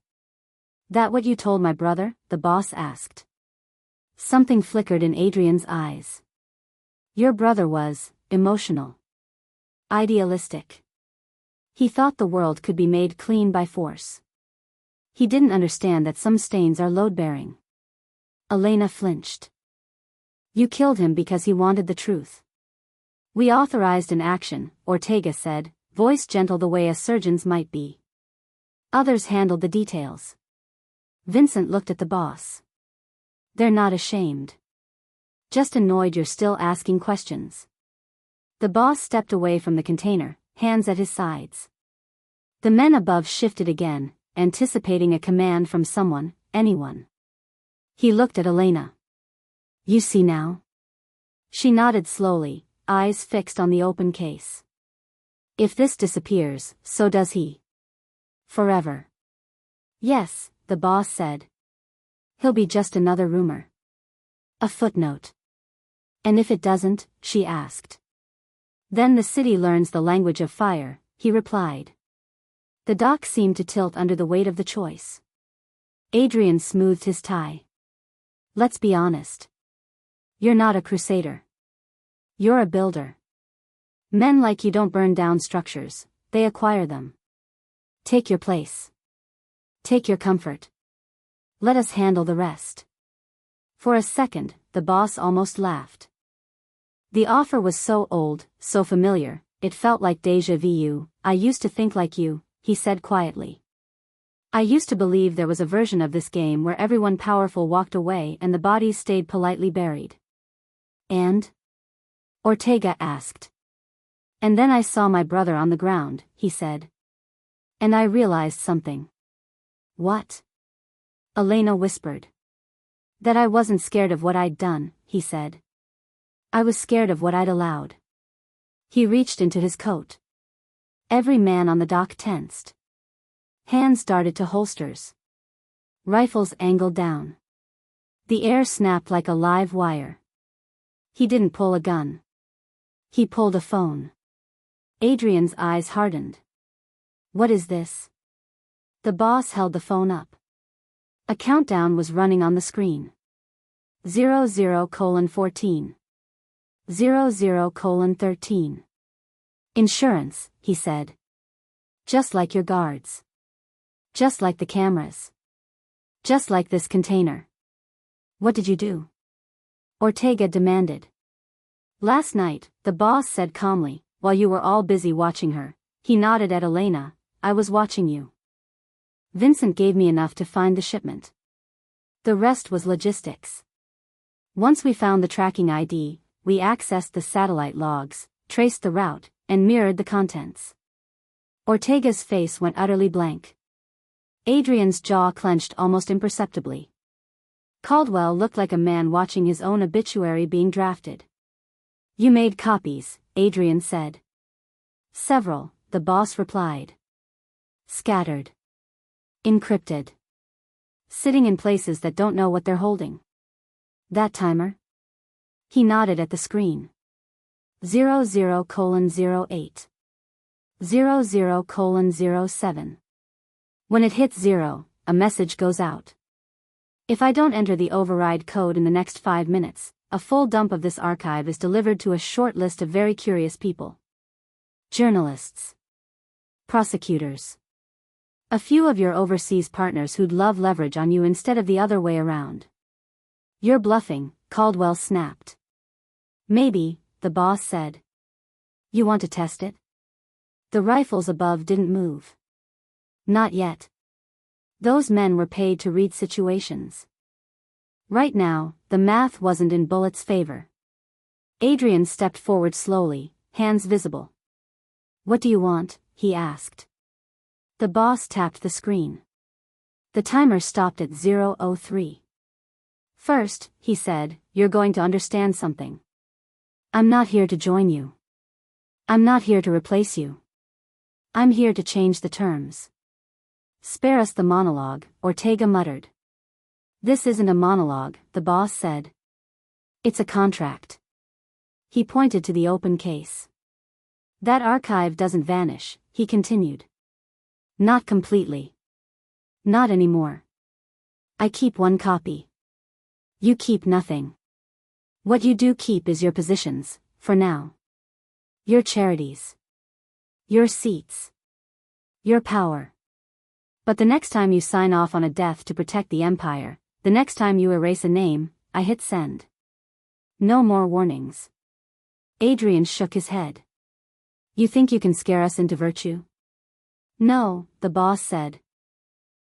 That what you told my brother? The boss asked. Something flickered in Adrian's eyes. Your brother was emotional. Idealistic. He thought the world could be made clean by force. He didn't understand that some stains are load-bearing. Elena flinched. You killed him because he wanted the truth. We authorized an action, Ortega said, voice gentle the way a surgeon's might be. Others handled the details. Vincent looked at the boss. They're not ashamed. Just annoyed you're still asking questions. The boss stepped away from the container, hands at his sides. The men above shifted again, anticipating a command from someone, anyone. He looked at Elena. You see now? She nodded slowly, eyes fixed on the open case. If this disappears, so does he. Forever. Yes, the boss said. He'll be just another rumor. A footnote. And if it doesn't, she asked. Then the city learns the language of fire, he replied. The dock seemed to tilt under the weight of the choice. Adrian smoothed his tie. Let's be honest. You're not a crusader. You're a builder. Men like you don't burn down structures, they acquire them. Take your place. Take your comfort. Let us handle the rest. For a second, the boss almost laughed. The offer was so old, so familiar, it felt like déjà vu. I used to think like you, he said quietly. I used to believe there was a version of this game where everyone powerful walked away and the bodies stayed politely buried. And? Ortega asked. And then I saw my brother on the ground, he said. And I realized something. What? Elena whispered. That I wasn't scared of what I'd done, he said. I was scared of what I'd allowed. He reached into his coat. Every man on the dock tensed. Hands darted to holsters. Rifles angled down. The air snapped like a live wire. He didn't pull a gun. He pulled a phone. Adrian's eyes hardened. What is this? The boss held the phone up. A countdown was running on the screen. 00:14. 00:13. Insurance, he said. Just like your guards. Just like the cameras. Just like this container. What did you do? Ortega demanded. Last night, the boss said calmly, while you were all busy watching her. He nodded at Elena. I was watching you. Vincent gave me enough to find the shipment. The rest was logistics. Once we found the tracking ID, we accessed the satellite logs, traced the route, and mirrored the contents. Ortega's face went utterly blank. Adrian's jaw clenched almost imperceptibly. Caldwell looked like a man watching his own obituary being drafted. You made copies, Adrian said. Several, the boss replied. Scattered. Encrypted. Sitting in places that don't know what they're holding. That timer? He nodded at the screen. 00:08. 00:07. When it hits 0, a message goes out. If I don't enter the override code in the next 5 minutes, a full dump of this archive is delivered to a short list of very curious people. Journalists. Prosecutors. A few of your overseas partners who'd love leverage on you instead of the other way around. You're bluffing, Caldwell snapped. Maybe, the boss said. You want to test it? The rifles above didn't move. Not yet. Those men were paid to read situations. Right now, the math wasn't in Bullet's favor. Adrian stepped forward slowly, hands visible. What do you want? He asked. The boss tapped the screen. The timer stopped at 0:03. First, he said, you're going to understand something. I'm not here to join you. I'm not here to replace you. I'm here to change the terms. Spare us the monologue, Ortega muttered. This isn't a monologue, the boss said. It's a contract. He pointed to the open case. That archive doesn't vanish, he continued. Not completely. Not anymore. I keep one copy. You keep nothing. What you do keep is your positions, for now. Your charities. Your seats. Your power. But the next time you sign off on a death to protect the Empire, the next time you erase a name, I hit send. No more warnings. Adrian shook his head. You think you can scare us into virtue? No, the boss said.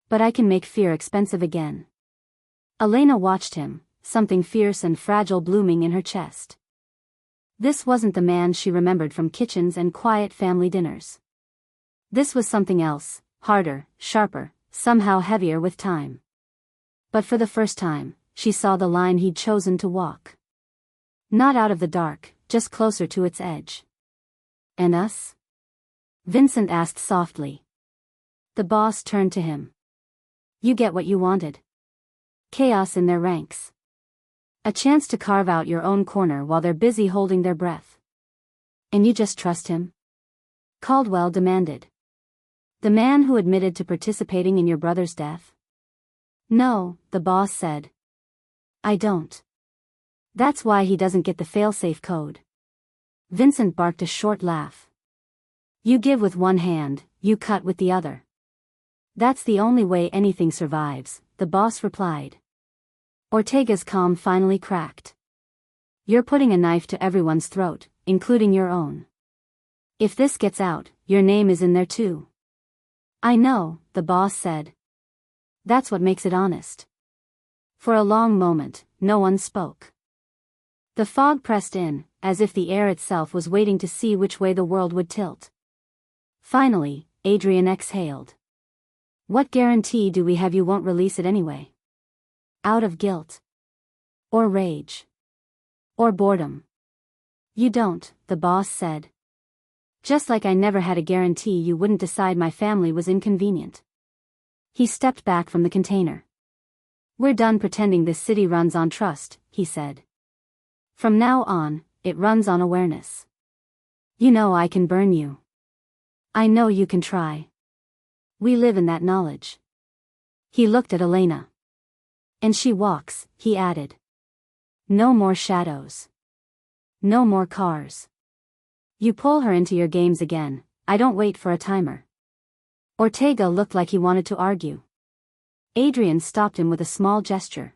But I can make fear expensive again. Elena watched him, something fierce and fragile blooming in her chest. This wasn't the man she remembered from kitchens and quiet family dinners. This was something else, harder, sharper, somehow heavier with time. But for the first time, she saw the line he'd chosen to walk. Not out of the dark, just closer to its edge. And us? Vincent asked softly. The boss turned to him. You get what you wanted. Chaos in their ranks. A chance to carve out your own corner while they're busy holding their breath. And you just trust him? Caldwell demanded. The man who admitted to participating in your brother's death? No, the boss said. I don't. That's why he doesn't get the failsafe code. Vincent barked a short laugh. You give with one hand, you cut with the other. That's the only way anything survives, the boss replied. Ortega's calm finally cracked. You're putting a knife to everyone's throat, including your own. If this gets out, your name is in there too. I know, the boss said. That's what makes it honest. For a long moment, no one spoke. The fog pressed in, as if the air itself was waiting to see which way the world would tilt. Finally, Adrian exhaled. What guarantee do we have you won't release it anyway? Out of guilt. Or rage. Or boredom. You don't, the boss said. Just like I never had a guarantee you wouldn't decide my family was inconvenient. He stepped back from the container. We're done pretending this city runs on trust, he said. From now on, it runs on awareness. You know I can burn you. I know you can try. We live in that knowledge. He looked at Elena. And she walks, he added. No more shadows. No more cars. You pull her into your games again, I don't wait for a timer. Ortega looked like he wanted to argue. Adrian stopped him with a small gesture.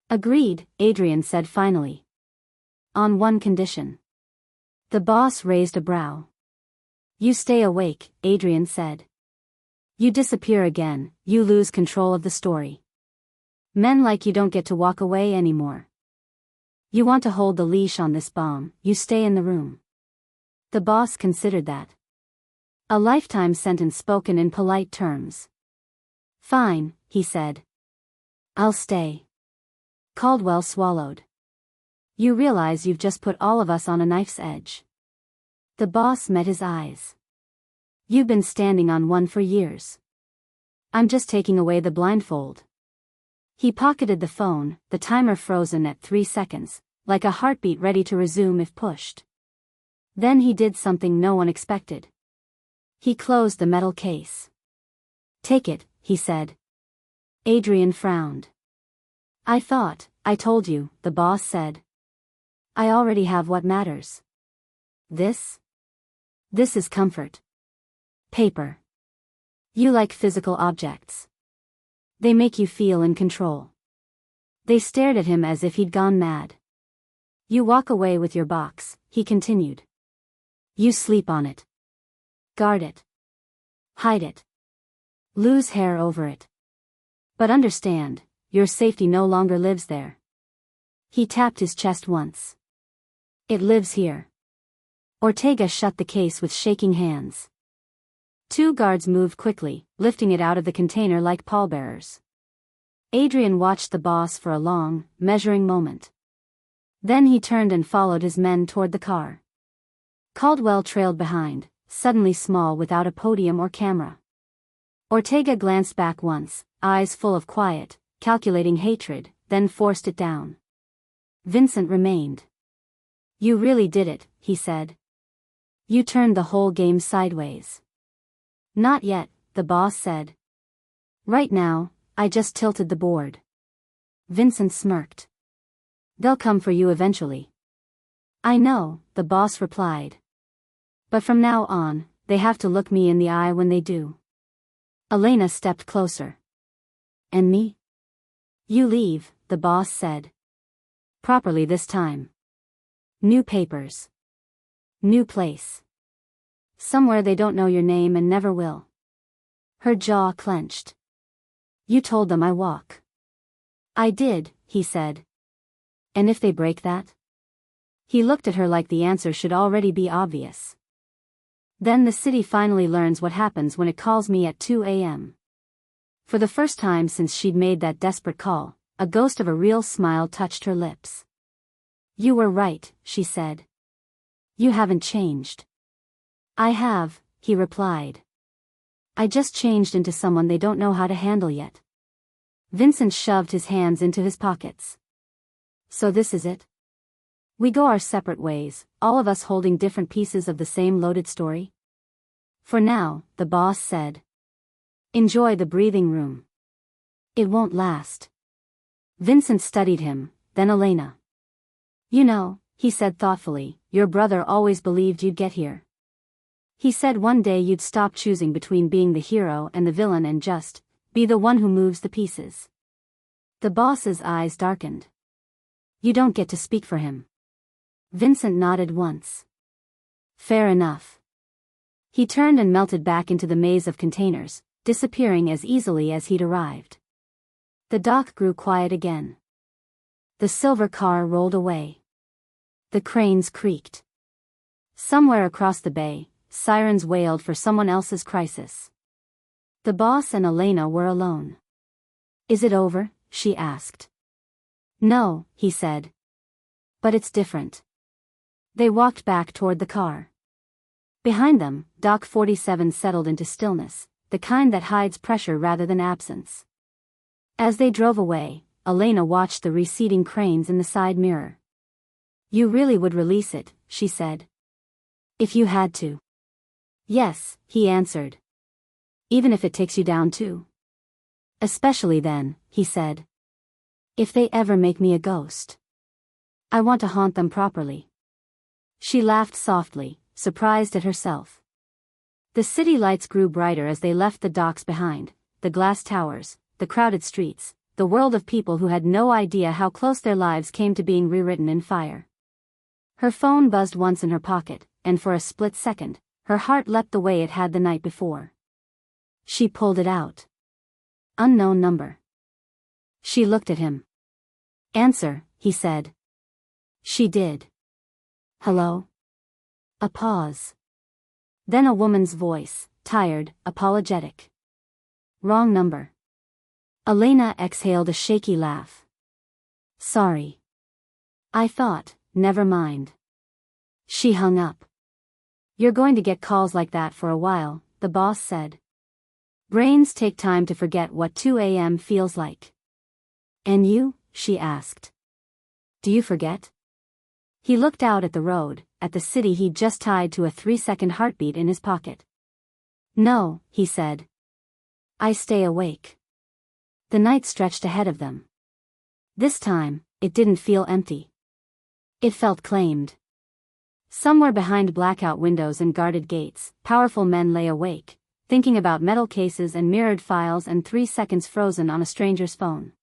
Agreed, Adrian said finally. On one condition. The boss raised a brow. You stay awake, Adrian said. You disappear again, you lose control of the story. Men like you don't get to walk away anymore. You want to hold the leash on this bomb, you stay in the room. The boss considered that. A lifetime sentence spoken in polite terms. Fine, he said. I'll stay. Caldwell swallowed. You realize you've just put all of us on a knife's edge. The boss met his eyes. You've been standing on one for years. I'm just taking away the blindfold. He pocketed the phone, the timer frozen at 3 seconds, like a heartbeat ready to resume if pushed. Then he did something no one expected. He closed the metal case. Take it, he said. Adrian frowned. I told you, the boss said. I already have what matters. This is comfort. Paper. You like physical objects. They make you feel in control. They stared at him as if he'd gone mad. You walk away with your box, he continued. You sleep on it. Guard it. Hide it. Lose hair over it. But understand, your safety no longer lives there. He tapped his chest once. It lives here. Ortega shut the case with shaking hands. 2 guards moved quickly, lifting it out of the container like pallbearers. Adrian watched the boss for a long, measuring moment. Then he turned and followed his men toward the car. Caldwell trailed behind, suddenly small without a podium or camera. Ortega glanced back once, eyes full of quiet, calculating hatred, then forced it down. Vincent remained. You really did it, he said. You turned the whole game sideways. Not yet, the boss said. Right now, I just tilted the board. Vincent smirked. They'll come for you eventually. I know, the boss replied. But from now on, they have to look me in the eye when they do. Elena stepped closer. And me? You leave, the boss said. Properly this time. New papers. New place. Somewhere they don't know your name and never will. Her jaw clenched. You told them I walk. I did, he said. And if they break that? He looked at her like the answer should already be obvious. Then the city finally learns what happens when it calls me at 2 a.m. For the first time since she'd made that desperate call, a ghost of a real smile touched her lips. You were right, she said. You haven't changed. I have, he replied. I just changed into someone they don't know how to handle yet. Vincent shoved his hands into his pockets. So this is it? We go our separate ways, all of us holding different pieces of the same loaded story? For now, the boss said. Enjoy the breathing room. It won't last. Vincent studied him, then Elena. You know, he said thoughtfully, your brother always believed you'd get here. He said one day you'd stop choosing between being the hero and the villain and just be the one who moves the pieces. The boss's eyes darkened. You don't get to speak for him. Vincent nodded once. Fair enough. He turned and melted back into the maze of containers, disappearing as easily as he'd arrived. The dock grew quiet again. The silver car rolled away. The cranes creaked. Somewhere across the bay, sirens wailed for someone else's crisis. The boss and Elena were alone. Is it over? She asked. No, he said. But it's different. They walked back toward the car. Behind them, Dock 47 settled into stillness, the kind that hides pressure rather than absence. As they drove away, Elena watched the receding cranes in the side mirror. You really would release it, she said. If you had to. Yes, he answered. Even if it takes you down too. Especially then, he said. If they ever make me a ghost. I want to haunt them properly. She laughed softly, surprised at herself. The city lights grew brighter as they left the docks behind, the glass towers, the crowded streets, the world of people who had no idea how close their lives came to being rewritten in fire. Her phone buzzed once in her pocket, and for a split second, her heart leapt the way it had the night before. She pulled it out. Unknown number. She looked at him. Answer, he said. She did. Hello? A pause. Then a woman's voice, tired, apologetic. Wrong number. Elena exhaled a shaky laugh. Sorry. I thought, never mind. She hung up. You're going to get calls like that for a while, the boss said. Brains take time to forget what 2 a.m. feels like. And you? She asked. Do you forget? He looked out at the road, at the city he'd just tied to a 3-second heartbeat in his pocket. No, he said. I stay awake. The night stretched ahead of them. This time, it didn't feel empty. It felt claimed. Somewhere behind blackout windows and guarded gates, powerful men lay awake, thinking about metal cases and mirrored files and 3 seconds frozen on a stranger's phone.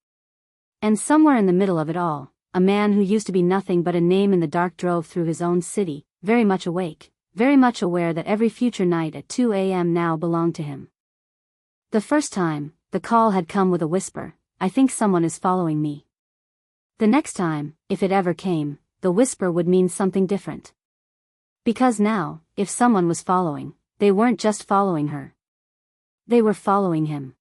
And somewhere in the middle of it all, a man who used to be nothing but a name in the dark drove through his own city, very much awake, very much aware that every future night at 2 a.m. now belonged to him. The first time, the call had come with a whisper, I think someone is following me. The next time, if it ever came, the whisper would mean something different. Because now, if someone was following, they weren't just following her. They were following him.